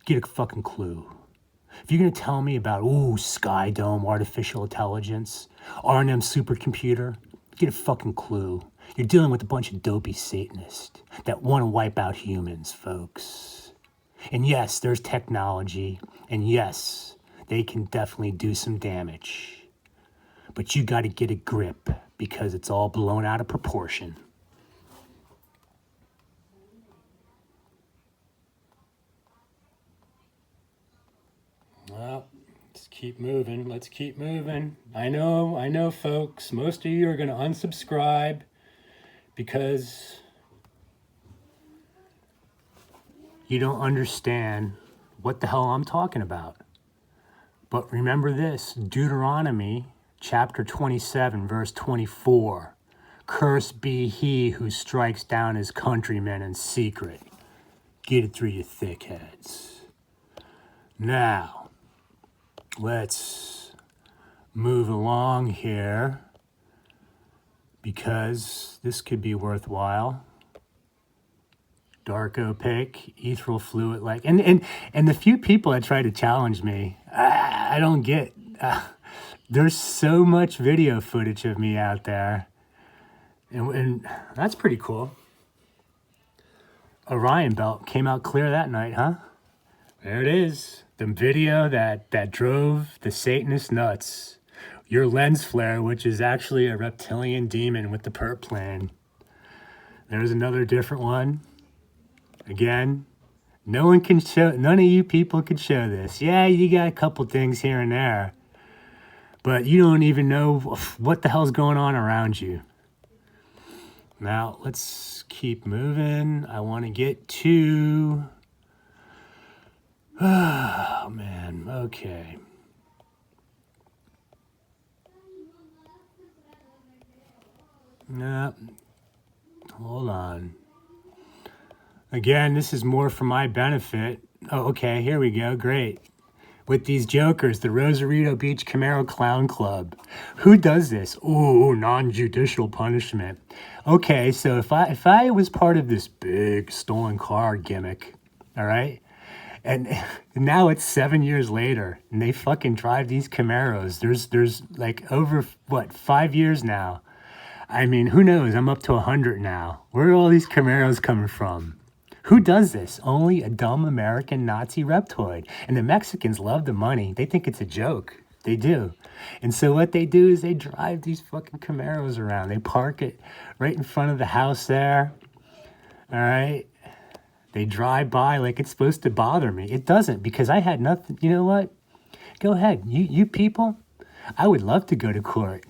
get a fucking clue. If you're going to tell me about, Sky Dome, artificial intelligence, R&M supercomputer, get a fucking clue. You're dealing with a bunch of dopey Satanists that want to wipe out humans, folks. And yes, there's technology, and yes, they can definitely do some damage. But you got to get a grip, because it's all blown out of proportion. Well, let's keep moving. Let's keep moving. I know, folks. Most of you are going to unsubscribe because you don't understand what the hell I'm talking about. But remember this, Deuteronomy chapter 27, verse 24. Cursed be he who strikes down his countrymen in secret. Get it through your thick heads. Now, let's move along here because this could be worthwhile. Dark opaque, ethereal fluid like, and the few people that try to challenge me, I don't get. There's so much video footage of me out there. And that's pretty cool. Orion Belt came out clear that night, huh? There it is. The video that drove the Satanist nuts. Your lens flare, which is actually a reptilian demon with the perp plane. There's another different one. Again, none of you people can show this. Yeah, you got a couple things here and there. But you don't even know what the hell's going on around you. Now, let's keep moving. I want to get to... Oh, man. Okay. No. Hold on. Again, this is more for my benefit. Oh, okay. Here we go. Great. With these jokers, the Rosarito Beach Camaro Clown Club. Who does this? Ooh, non-judicial punishment. Okay, so if I was part of this big stolen car gimmick, all right, and now it's 7 years later, and they fucking drive these Camaros. There's like over, 5 years now. I mean, who knows? I'm up to 100 now. Where are all these Camaros coming from? Who does this? Only a dumb American Nazi reptoid. And the Mexicans love the money. They think it's a joke. They do. And so what they do is they drive these fucking Camaros around. They park it right in front of the house there. All right. They drive by like it's supposed to bother me. It doesn't, because I had nothing. You know what? Go ahead. You people, I would love to go to court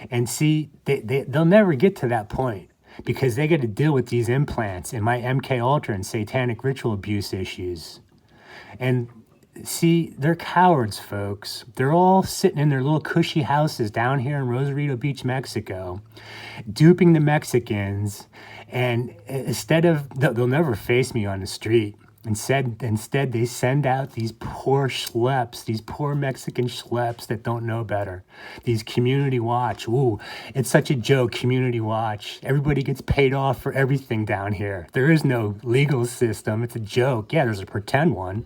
and see, they'll never get to that point because they got to deal with these implants and my MK Ultra and satanic ritual abuse issues. And see, they're cowards, folks. They're all sitting in their little cushy houses down here in Rosarito Beach, Mexico, duping the Mexicans. And instead of, they'll never face me on the street. Instead, they send out these poor schleps, these poor Mexican schleps that don't know better. These community watch. Ooh, it's such a joke, community watch. Everybody gets paid off for everything down here. There is no legal system. It's a joke. Yeah, there's a pretend one.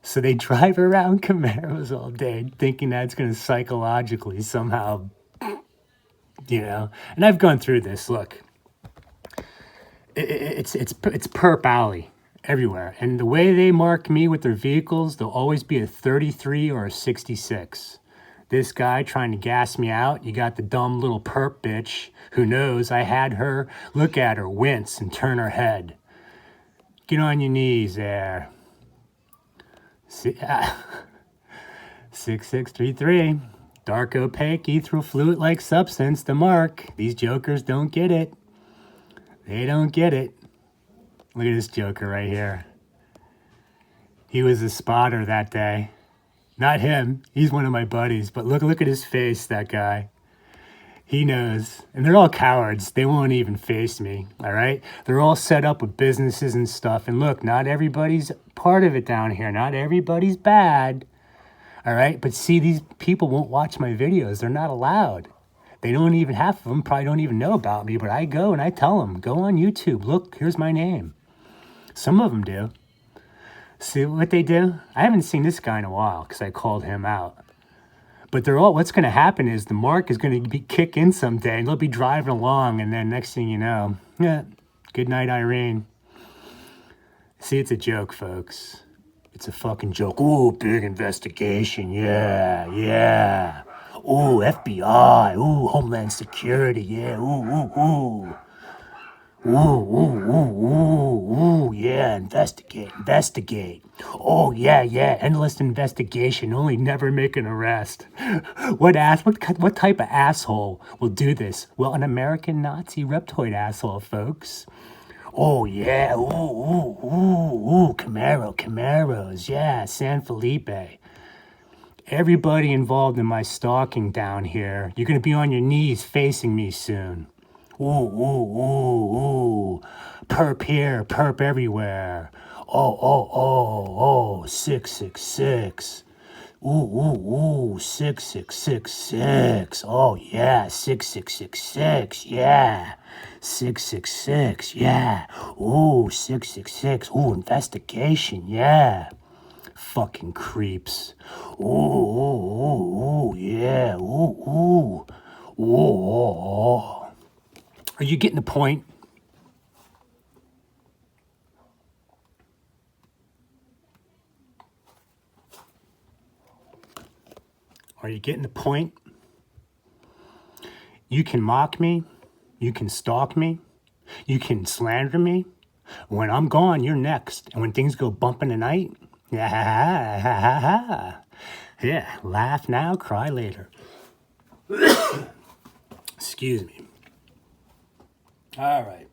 So they drive around Camaros all day thinking that's going to psychologically somehow, you know. And I've gone through this. Look. It's perp alley everywhere. And the way they mark me with their vehicles, there'll always be a 33 or a 66. This guy trying to gas me out, you got the dumb little perp bitch who knows I had her look at her, wince, and turn her head. Get on your knees there. 6633. Dark opaque, ethereal fluid-like substance, the mark. These jokers don't get it. They don't get it. Look at this joker right here. He was a spotter that day. Not him. He's one of my buddies. But look at his face, that guy. He knows. And they're all cowards. They won't even face me, all right? They're all set up with businesses and stuff. And look, not everybody's part of it down here. Not everybody's bad, all right? But see, these people won't watch my videos. They're not allowed. They don't even, half of them probably don't even know about me, but I go and I tell them, go on YouTube. Look, here's my name. Some of them do. See what they do? I haven't seen this guy in a while because I called him out. But they're all, what's going to happen is the mark is going to kick in someday and they'll be driving along and then next thing you know, yeah, good night, Irene. See, it's a joke, folks. It's a fucking joke. Ooh, big investigation. Yeah. Ooh, FBI. Ooh, Homeland Security. Yeah. Ooh. Ooh, yeah. Investigate. Oh, yeah. Endless investigation. Only never make an arrest. What type of asshole will do this? Well, an American Nazi reptoid asshole, folks. Oh, yeah. Ooh. Camaros. Yeah. San Felipe. Everybody involved in my stalking down here, you're going to be on your knees facing me soon. Ooh. Perp here, perp everywhere. Oh, 666. Ooh, 6666. Oh, yeah, 6666. Yeah. 666. Yeah. Ooh, 666. Ooh, investigation. Yeah. Fucking creeps. Ooh, yeah. Ooh. Are you getting the point? Are you getting the point? You can mock me. You can stalk me. You can slander me. When I'm gone, you're next. And when things go bump in the night, yeah, laugh now, cry later. Excuse me. All right.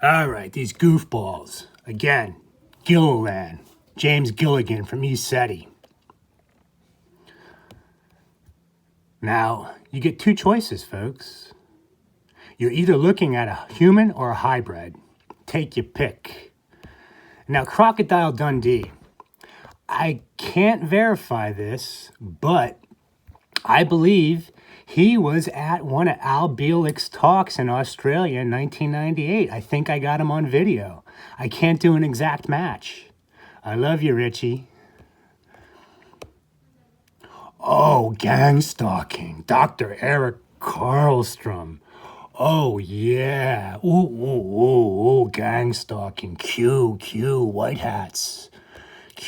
All right, these goofballs. Again, Gilliland, James Gilligan from East City. Now, you get two choices, folks. You're either looking at a human or a hybrid. Take your pick. Now, Crocodile Dundee. I can't verify this, but I believe he was at one of Al Bielik's talks in Australia in 1998. I think I got him on video. I can't do an exact match. I love you, Richie. Oh, gang stalking. Dr. Eric Carlstrom. Oh, yeah. Ooh, gang stalking. Q, white hats.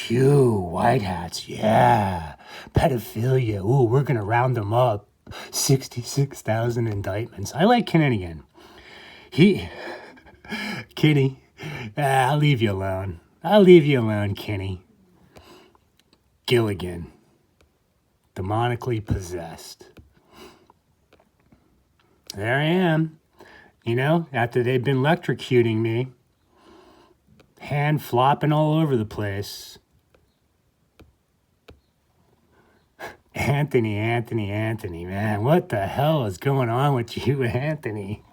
White hats, yeah. Pedophilia, ooh, we're gonna round them up. 66,000 indictments. I like Kinigan. Kenny, I'll leave you alone. Kenny. Gilligan, demonically possessed. There I am. After they've been electrocuting me, hand flopping all over the place. Anthony, man, what the hell is going on with you, Anthony?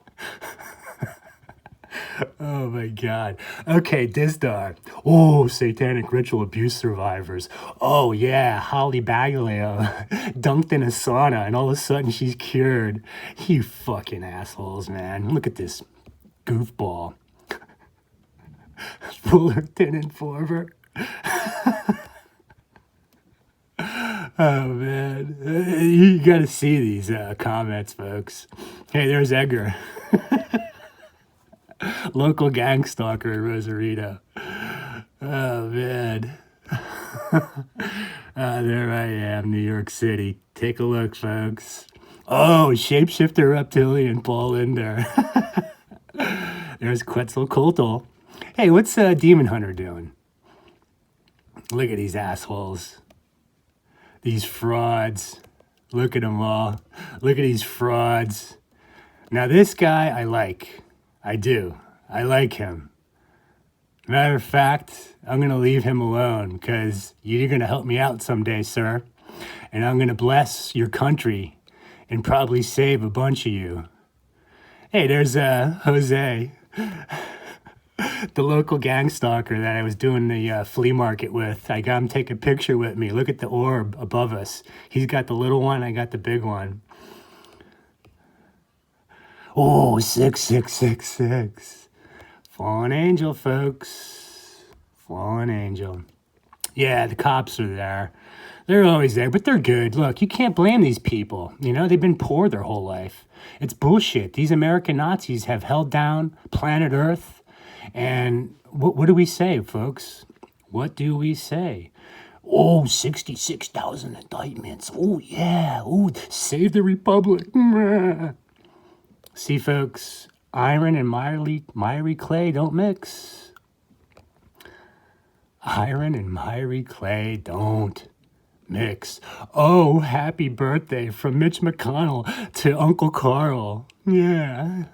Oh my God. Okay, Dizdar. Oh, satanic ritual abuse survivors. Oh yeah, Holly Baglio dunked in a sauna and all of a sudden she's cured. You fucking assholes, man. Look at this goofball. Fullerton Informer. Oh man, you gotta see these comments, folks. Hey, there's Edgar. Local gang stalker in Rosarito. Oh, man. There I am, New York City. Take a look, folks. Oh, shapeshifter reptilian Paul Linder. There's Quetzalcoatl. Hey, what's Demon Hunter doing? Look at these assholes. These frauds. Look at them all. Look at these frauds. Now, this guy I like. I do. I like him. Matter of fact, I'm going to leave him alone because you're going to help me out someday, sir. And I'm going to bless your country and probably save a bunch of you. Hey, there's Jose, the local gang stalker that I was doing the flea market with. I got him take a picture with me. Look at the orb above us. He's got the little one. I got the big one. Oh, 6666. Fallen angel, folks. Fallen angel. Yeah, the cops are there. They're always there, but they're good. Look, you can't blame these people. They've been poor their whole life. It's bullshit. These American Nazis have held down planet Earth. And what do we say, folks? What do we say? Oh, 66,000 indictments. Oh, yeah. Oh, save the Republic. See, folks, iron and miry clay don't mix. Iron and miry clay don't mix. Oh, happy birthday from Mitch McConnell to Uncle Carl. Yeah.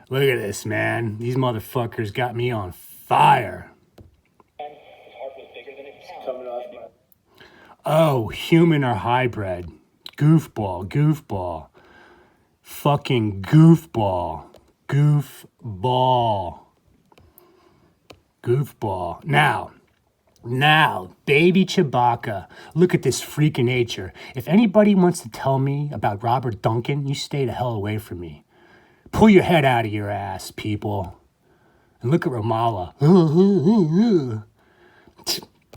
Look at this, man. These motherfuckers got me on fire. Oh, human or hybrid. Goofball. Fucking goofball. Now, baby Chewbacca, look at this freak of nature. If anybody wants to tell me about Robert Duncan, you stay the hell away from me. Pull your head out of your ass, people. And look at Ramallah.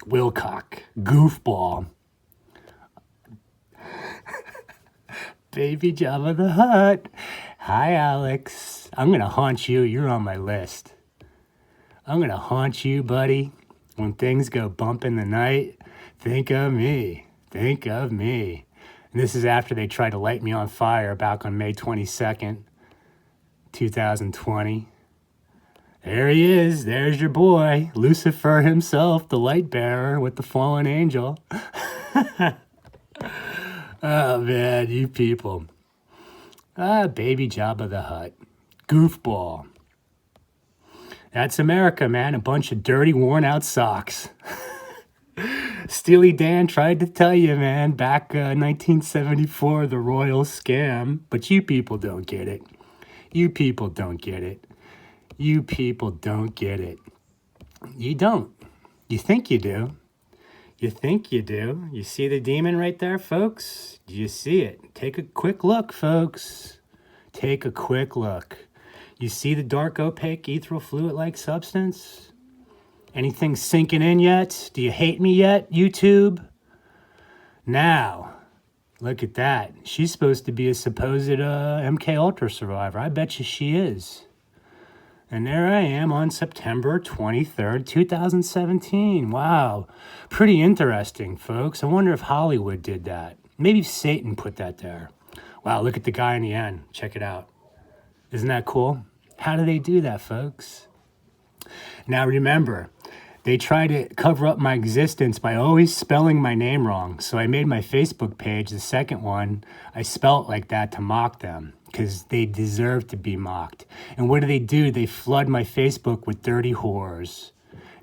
Wilcock, goofball. Baby Jabba the Hutt. Hi, Alex. I'm going to haunt you. You're on my list. I'm going to haunt you, buddy. When things go bump in the night, think of me. Think of me. And this is after they tried to light me on fire back on May 22nd, 2020. There he is. There's your boy, Lucifer himself, the light bearer with the fallen angel. Oh, man, you people. Baby Jabba the Hutt. Goofball. That's America, man. A bunch of dirty, worn-out socks. Steely Dan tried to tell you, man, back 1974, the royal scam. But you people don't get it. You people don't get it. You people don't get it. You don't. You think you do. You think you do. You see the demon right there, folks? Do you see it? Take a quick look, folks. Take a quick look. You see the dark, opaque, ethereal fluid-like substance? Anything sinking in yet? Do you hate me yet, YouTube? Now, look at that. She's supposed to be a supposed MK Ultra survivor. I bet you she is. And there I am on September 23rd, 2017. Wow. Pretty interesting, folks. I wonder if Hollywood did that. Maybe Satan put that there. Wow, look at the guy in the end. Check it out. Isn't that cool? How do they do that, folks? Now remember, they try to cover up my existence by always spelling my name wrong. So I made my Facebook page, the second one, I spelt like that to mock them because they deserve to be mocked. And what do? They flood my Facebook with dirty whores.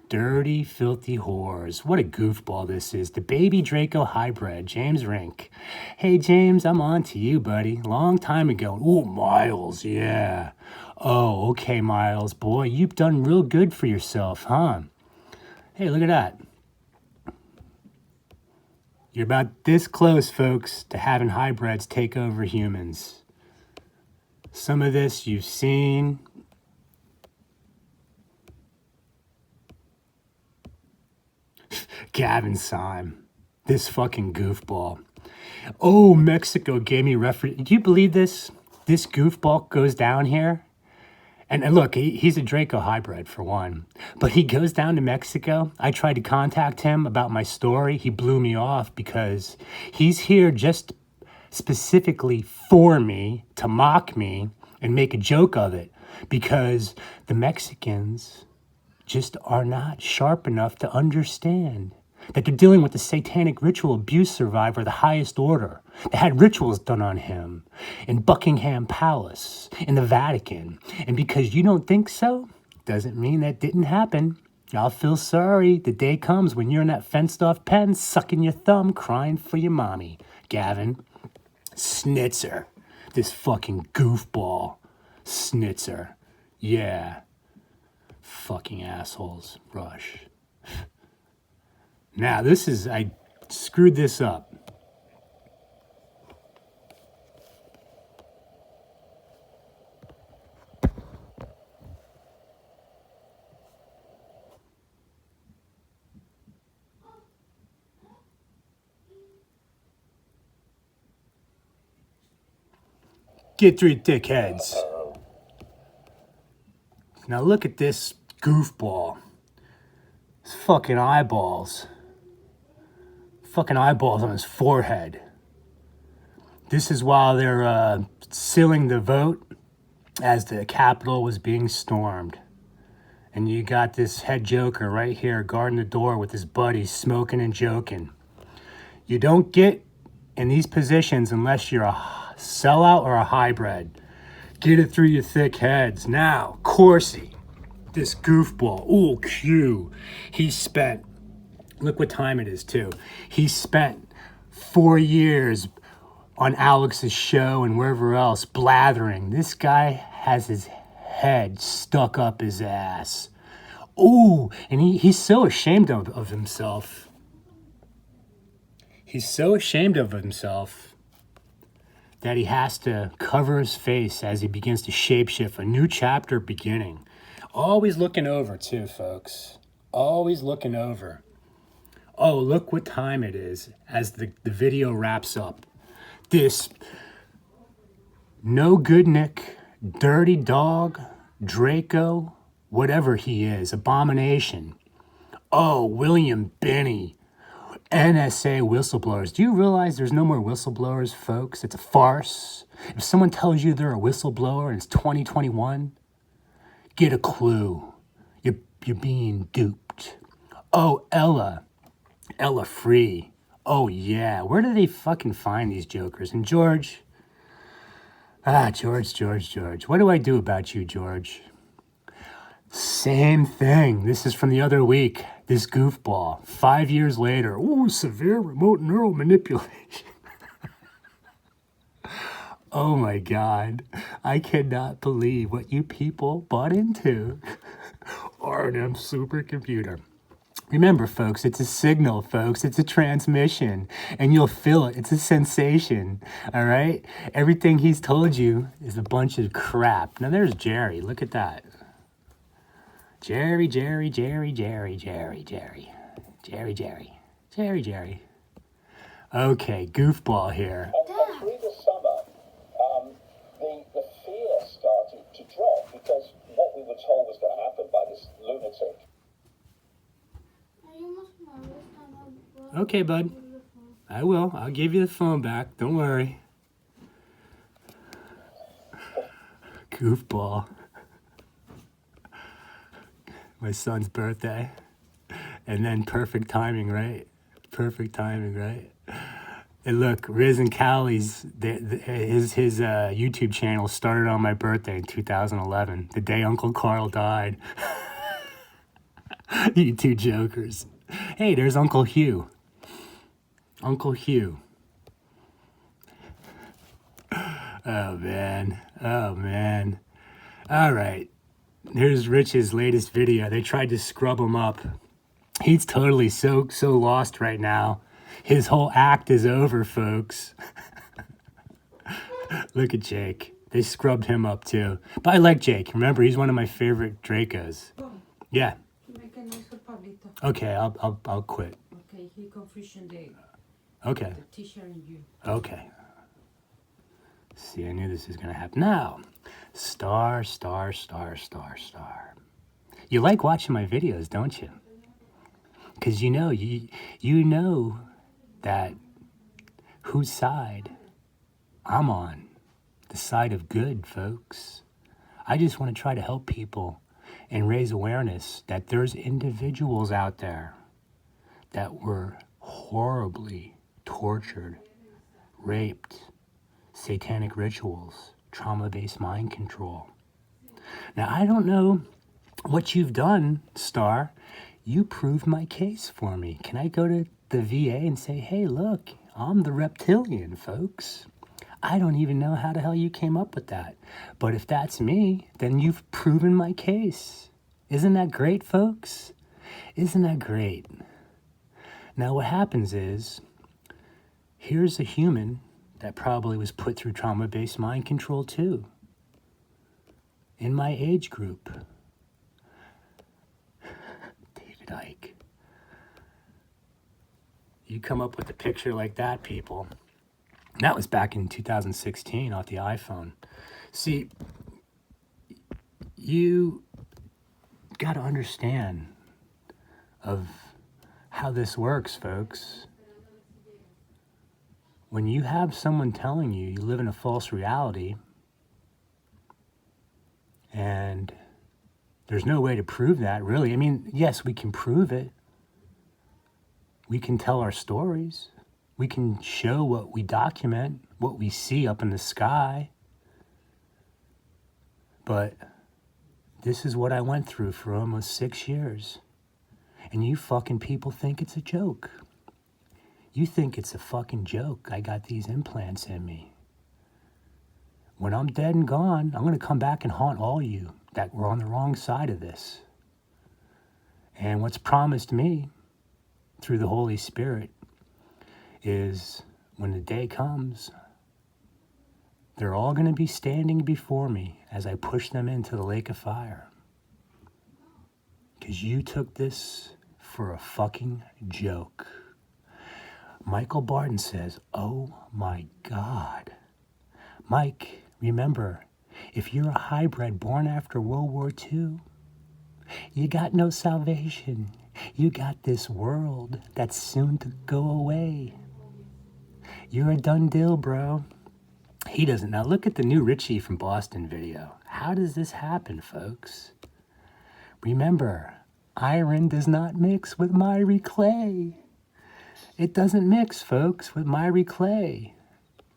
Dirty, filthy whores. What a goofball this is. The baby Draco hybrid, James Rink. Hey, James, I'm on to you, buddy. Long time ago. Ooh, Miles, yeah. Oh, okay, Miles. Boy, you've done real good for yourself, huh? Hey, look at that. You're about this close, folks, to having hybrids take over humans. Some of this you've seen. Gavin Syme, this fucking goofball. Oh, Mexico gave me reference. Do you believe this? This goofball goes down here. And look, he's a Draco hybrid for one. But he goes down to Mexico. I tried to contact him about my story. He blew me off because he's here just specifically for me, to mock me and make a joke of it. Because the Mexicans just are not sharp enough to understand that they're dealing with a satanic ritual abuse survivor of the highest order that had rituals done on him in Buckingham Palace, in the Vatican. And because you don't think so, doesn't mean that didn't happen. I'll feel sorry. The day comes when you're in that fenced-off pen, sucking your thumb, crying for your mommy. Gavin. Snitzer. This fucking goofball. Snitzer. Yeah. Fucking assholes. Rush. Now, I screwed this up. Get 3 dickheads. Now look at this goofball. His fucking eyeballs. Fucking eyeballs on his forehead. This is while they're sealing the vote as the Capitol was being stormed. And you got this head joker right here guarding the door with his buddies smoking and joking. You don't get in these positions unless you're a sellout or a hybrid. Get it through your thick heads. Now, Corsi, this goofball. Ooh, Q. He spent, look what time it is too. He spent 4 years on Alex's show and wherever else blathering. This guy has his head stuck up his ass. Ooh, and he's so ashamed of himself. He's so ashamed of himself that he has to cover his face as he begins to shapeshift, a new chapter beginning. Always looking over too, folks. Always looking over. Oh, look what time it is as the video wraps up. This no good Nick, dirty dog, Draco, whatever he is, abomination. Oh, William Binney, NSA whistleblowers. Do you realize there's no more whistleblowers, folks? It's a farce. If someone tells you they're a whistleblower and it's 2021, get a clue. You're being duped. Oh, Ella Free. Oh, yeah. Where do they fucking find these jokers? And George. George. What do I do about you, George? Same thing. This is from the other week. This goofball. 5 years later. Ooh, severe remote neural manipulation. Oh my God. I cannot believe what you people bought into. R&M supercomputer. Remember, folks, it's a signal, folks. It's a transmission, and you'll feel it. It's a sensation, all right? Everything he's told you is a bunch of crap. Now, there's Jerry. Look at that. Jerry. Okay, goofball here. And through the summer, the fear started to drop because what we were told was going to happen by this lunatic. Okay, bud. I will. I'll give you the phone back. Don't worry. Goofball. My son's birthday. And then perfect timing, right? Perfect timing, right? And look, Riz and Callie's, his YouTube channel started on my birthday in 2011, the day Uncle Carl died. You two jokers. Hey, there's Uncle Hugh. Uncle Hugh. Oh, man. Oh, man. All right. Here's Rich's latest video. They tried to scrub him up. He's totally so lost right now. His whole act is over, folks. Look at Jake. They scrubbed him up, too. But I like Jake. Remember, he's one of my favorite Dracos. Yeah. Okay, I'll quit. Okay, he confusion the Okay. teacher and you. Okay. See, I knew this was gonna happen. Now, star. You like watching my videos, don't you? Because you know that whose side I'm on. The side of good, folks. I just want to try to help people and raise awareness that there's individuals out there that were horribly tortured, raped, satanic rituals, trauma-based mind control. Now, I don't know what you've done, Star. You proved my case for me. Can I go to the VA and say, hey, look, I'm the reptilian, folks? I don't even know how the hell you came up with that. But if that's me, then you've proven my case. Isn't that great, folks? Isn't that great? Now, what happens is, here's a human that probably was put through trauma-based mind control too, in my age group. David Icke. You come up with a picture like that, people. That was back in 2016 off the iPhone. See, you got to understand of how this works, folks. When you have someone telling you you live in a false reality and there's no way to prove that, really. I mean, yes, we can prove it. We can tell our stories. We can show what we document, what we see up in the sky. But this is what I went through for almost 6 years. And you fucking people think it's a joke. You think it's a fucking joke. I got these implants in me. When I'm dead and gone, I'm going to come back and haunt all you that were on the wrong side of this. And what's promised me through the Holy Spirit is when the day comes, they're all going to be standing before me as I push them into the lake of fire. Because you took this for a fucking joke. Michael Barton says, oh my God. Mike, remember, if you're a hybrid born after World War II, you got no salvation. You got this world that's soon to go away. You're a done deal, bro. He doesn't. Now look at the new Richie from Boston video. How does this happen, folks? Remember, iron does not mix with miry clay. It doesn't mix, folks, with miry clay.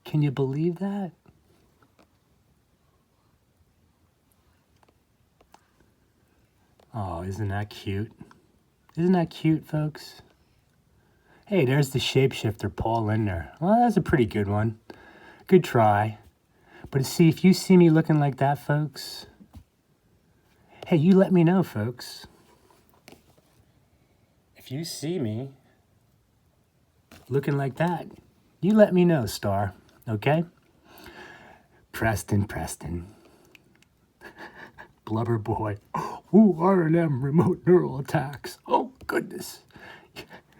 Can you believe that? Oh, isn't that cute? Isn't that cute, folks? Hey, there's the shapeshifter, Paul Lindner. Well, that's a pretty good one. Good try. But see, if you see me looking like that, folks, hey, you let me know, folks. If you see me looking like that, you let me know, Star, okay? Preston. Blubber boy. Ooh, R&M remote neural attacks. Oh, goodness.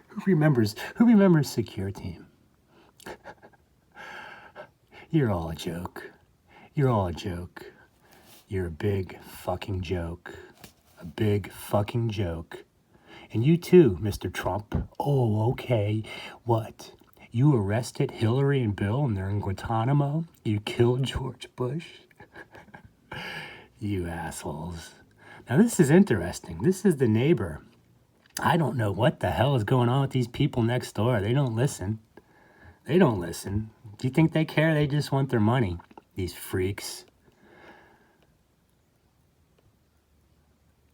Who remembers Secure Team? You're all a joke. You're all a joke. You're a big fucking joke. A big fucking joke. And you too, Mr. Trump. Oh, okay. What? You arrested Hillary and Bill and they're in Guantanamo? You killed George Bush? You assholes. Now this is interesting. This is the neighbor. I don't know what the hell is going on with these people next door. They don't listen. They don't listen. Do you think they care? They just want their money. These freaks.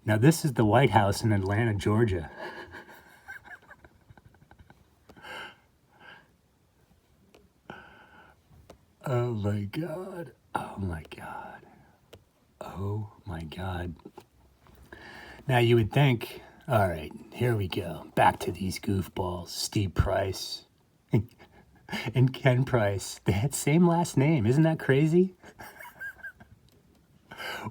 Now this is the White House in Atlanta, Georgia. Oh my God. Oh my God. Oh my God. Now you would think, all right, here we go. Back to these goofballs. Steve Price and Ken Price. They had same last name. Isn't that crazy?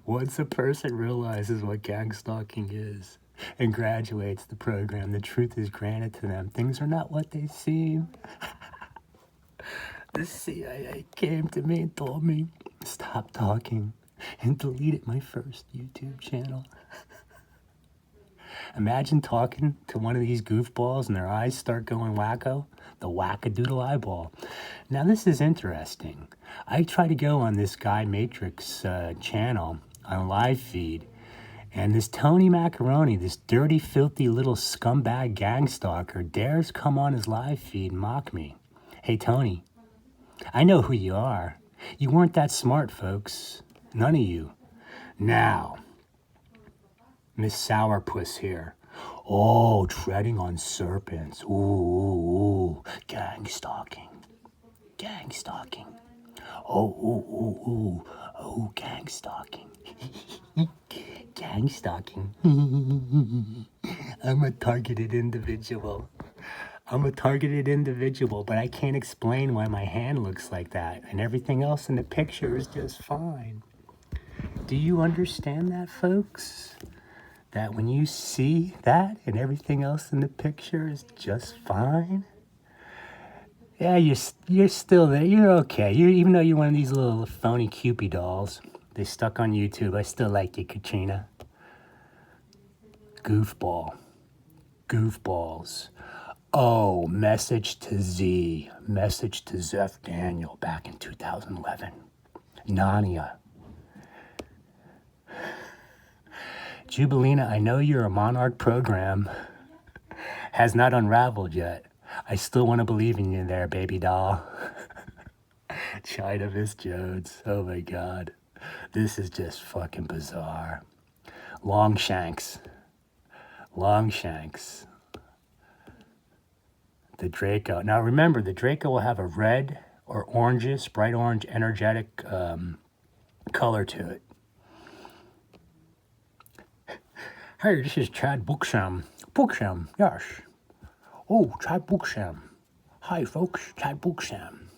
Once a person realizes what gang stalking is and graduates the program, the truth is granted to them. Things are not what they seem. The CIA came to me and told me, stop talking, and deleted my first YouTube channel. Imagine talking to one of these goofballs and their eyes start going wacko. The wackadoodle eyeball. Now this is interesting. I try to go on this Guy Matrix channel on live feed, and this Tony Macaroni, this dirty, filthy little scumbag gang stalker, dares come on his live feed and mock me. Hey Tony, I know who you are. You weren't that smart, folks. None of you. Now, Miss Sourpuss here. Oh, treading on serpents. Ooh, gang stalking. Gang stalking. Oh, gang stalking. Gang stalking. I'm a targeted individual. But I can't explain why my hand looks like that, and everything else in the picture is just fine. Do you understand that, folks? That when you see that and everything else in the picture is just fine? Yeah, you're still there. You're okay. Even though you're one of these little phony Cupid dolls, they stuck on YouTube. I still like you, Katrina. Goofballs. Oh, message to Zeph Daniel back in 2011. Nania. Jubilina, I know you're a Monarch program. Has not unraveled yet. I still want to believe in you there, baby doll. China Miss Jones. Oh my God. This is just fucking bizarre. Longshanks. The Draco. Now remember, the Draco will have a red or orangish, bright orange, energetic color to it. Hey, this is Chad Booksham. Booksham, yes. Oh, Chad Booksham. Hi, folks, Chad Booksham.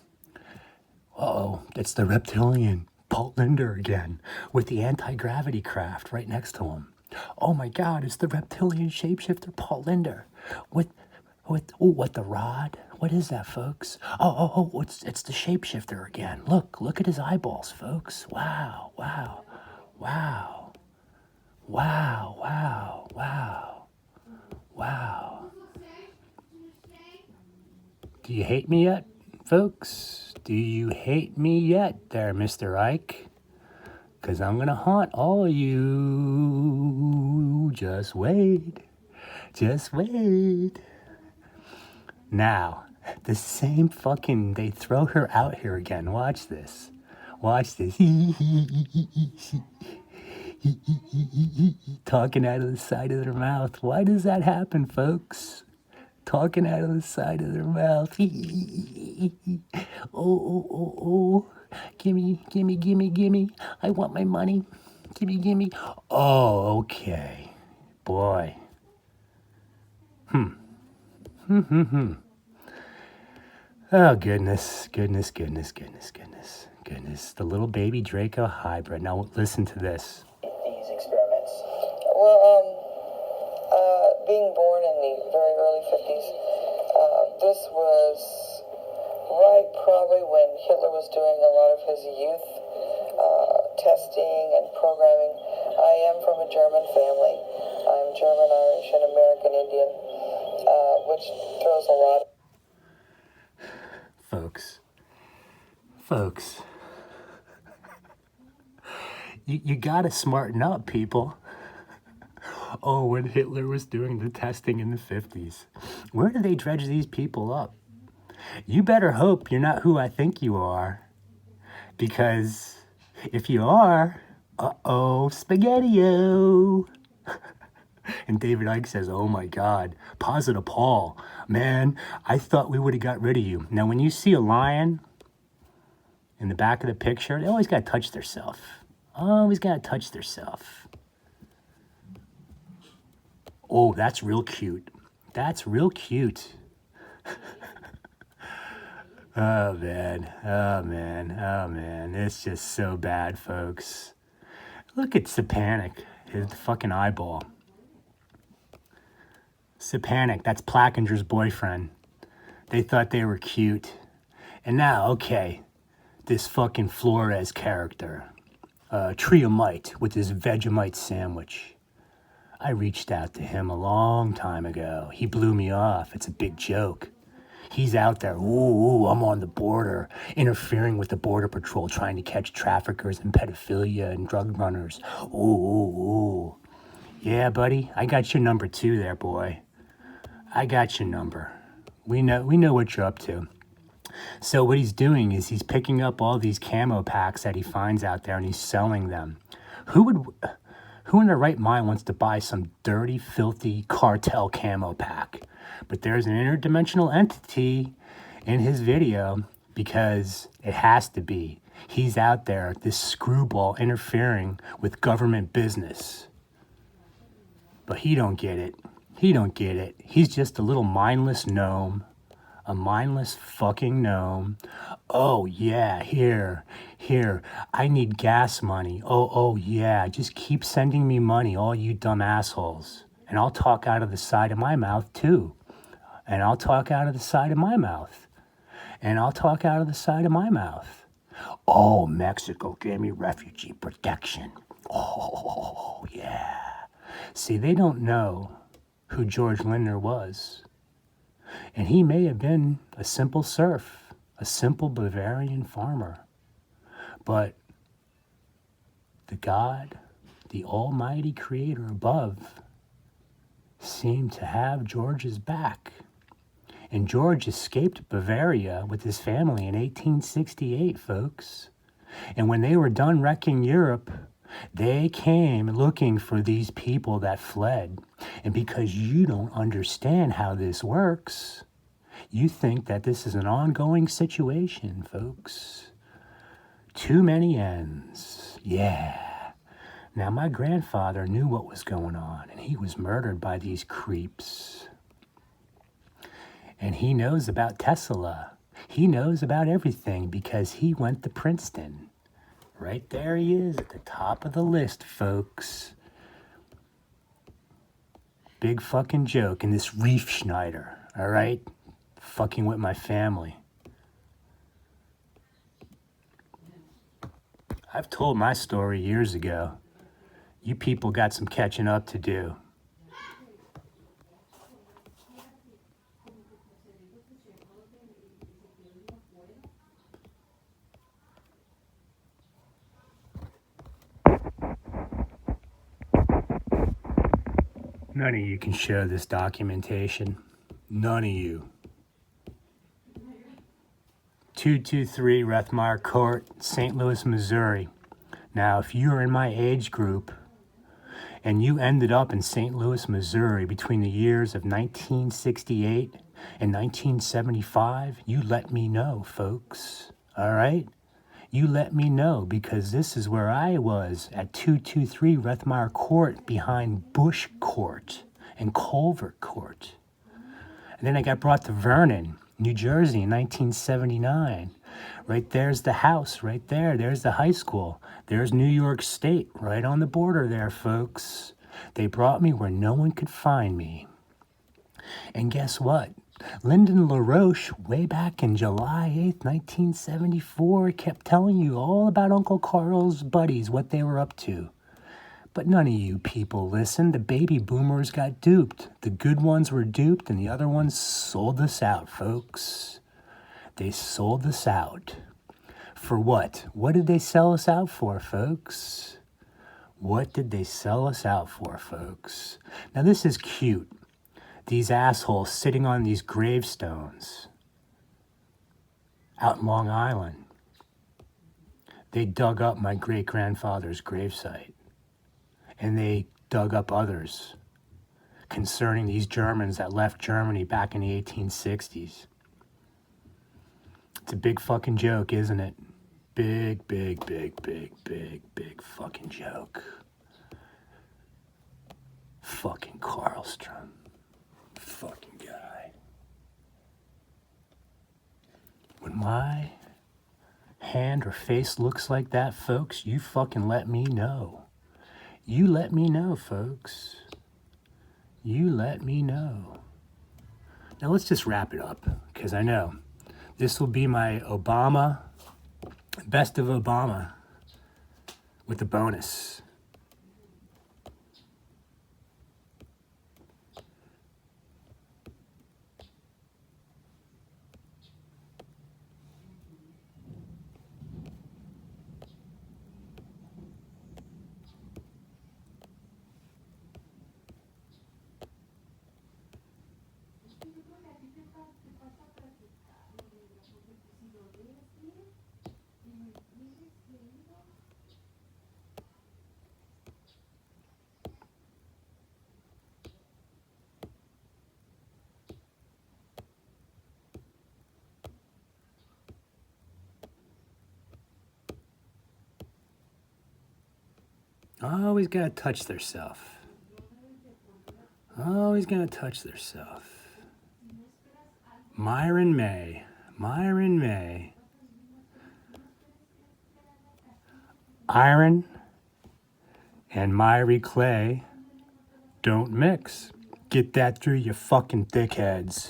Uh-oh, it's the reptilian, Paul Linder again, with the anti-gravity craft right next to him. Oh my God, it's the reptilian shapeshifter, Paul Linder, with the rod? What is that, folks? It's the shapeshifter again. Look at his eyeballs, folks. Wow. Do you hate me yet, folks? Do you hate me yet there, Mr. Ike? 'Cause I'm gonna haunt all of you. Just wait. Now, the same fucking, they throw her out here again. Watch this. Talking out of the side of their mouth. Why does that happen, folks? Talking out of the side of their mouth. Oh. Gimme. I want my money. Gimme. Oh, okay. Boy. Oh, goodness. The little baby Draco hybrid. Now, listen to this. These experiments. Well, being born in the very early 50s, this was Right, probably when Hitler was doing a lot of his youth testing and programming. I am from a German family. I'm German, Irish, and American Indian, which throws a lot. Folks, you gotta smarten up, people. Oh, when Hitler was doing the testing in the 50s. Where do they dredge these people up? You better hope you're not who I think you are. Because if you are, uh-oh, spaghetti-o. And David Icke says, oh my God, Positivepaul, man, I thought we would have got rid of you. Now, when you see a lion in the back of the picture, they always got to touch theirself. Always got to touch theirself. Oh, that's real cute. That's real cute. Oh, man. Oh, man. Oh, man. It's just so bad, folks. Look at Sapanic, his fucking eyeball. Sapanic, that's Plackenger's boyfriend. They thought they were cute. And now, okay, this fucking Flores character, Triomite with his Vegemite sandwich. I reached out to him a long time ago. He blew me off. It's a big joke. He's out there, ooh, I'm on the border, interfering with the Border Patrol, trying to catch traffickers and pedophilia and drug runners. Ooh. Yeah, buddy, I got your number too there, boy. I got your number. We know what you're up to. So what he's doing is he's picking up all these camo packs that he finds out there and he's selling them. Who in their right mind wants to buy some dirty, filthy cartel camo pack? But there's an interdimensional entity in his video because it has to be. He's out there, this screwball interfering with government business. But he don't get it. He don't get it. He's just a little mindless gnome. A mindless fucking gnome. Oh, yeah, here. I need gas money. Oh, yeah, just keep sending me money, all you dumb assholes. And I'll talk out of the side of my mouth, too. And I'll talk out of the side of my mouth. And I'll talk out of the side of my mouth. Oh, Mexico gave me refugee protection. Oh, yeah. See, they don't know who George Lindner was. And he may have been a simple serf, a simple Bavarian farmer. But the God, the almighty creator above, seemed to have George's back. And George escaped Bavaria with his family in 1868, folks. And when they were done wrecking Europe, they came looking for these people that fled. And because you don't understand how this works, you think that this is an ongoing situation, folks. Too many ends. Yeah. Now, my grandfather knew what was going on, and he was murdered by these creeps. And he knows about Tesla. He knows about everything because he went to Princeton. Right there he is at the top of the list, folks. Big fucking joke. And this Reef Schneider, all right? Fucking with my family. I've told my story years ago. You people got some catching up to do. None of you can show this documentation. None of you. 223 Rethmeyer Court, St. Louis, Missouri. Now, if you're in my age group and you ended up in St. Louis, Missouri between the years of 1968 and 1975, you let me know, folks. All right? You let me know, because this is where I was at 223 Rethmeyer Court behind Bush Court and Culver Court. And then I got brought to Vernon, New Jersey in 1979. Right there's the house, right there. There's the high school. There's New York State, right on the border there, folks. They brought me where no one could find me. And guess what? Lyndon LaRoche, way back in July 8th, 1974, kept telling you all about Uncle Carl's buddies, what they were up to. But none of you people listened. The baby boomers got duped. The good ones were duped, and the other ones sold us out, folks. They sold us out. For what? What did they sell us out for, folks? What did they sell us out for, folks? Now, this is cute. These assholes sitting on these gravestones out in Long Island. They dug up my great-grandfather's gravesite. And they dug up others concerning these Germans that left Germany back in the 1860s. It's a big fucking joke, isn't it? Big fucking joke. Fucking Karlstrom. Fucking guy. When my hand or face looks like that, folks, you fucking let me know. You let me know, folks. You let me know. Now let's just wrap it up, because I know this will be my Obama, best of Obama, with a bonus. Always gotta touch their self. Always gotta touch their self. Myron May. Iron and miry clay don't mix. Get that through your fucking thick heads.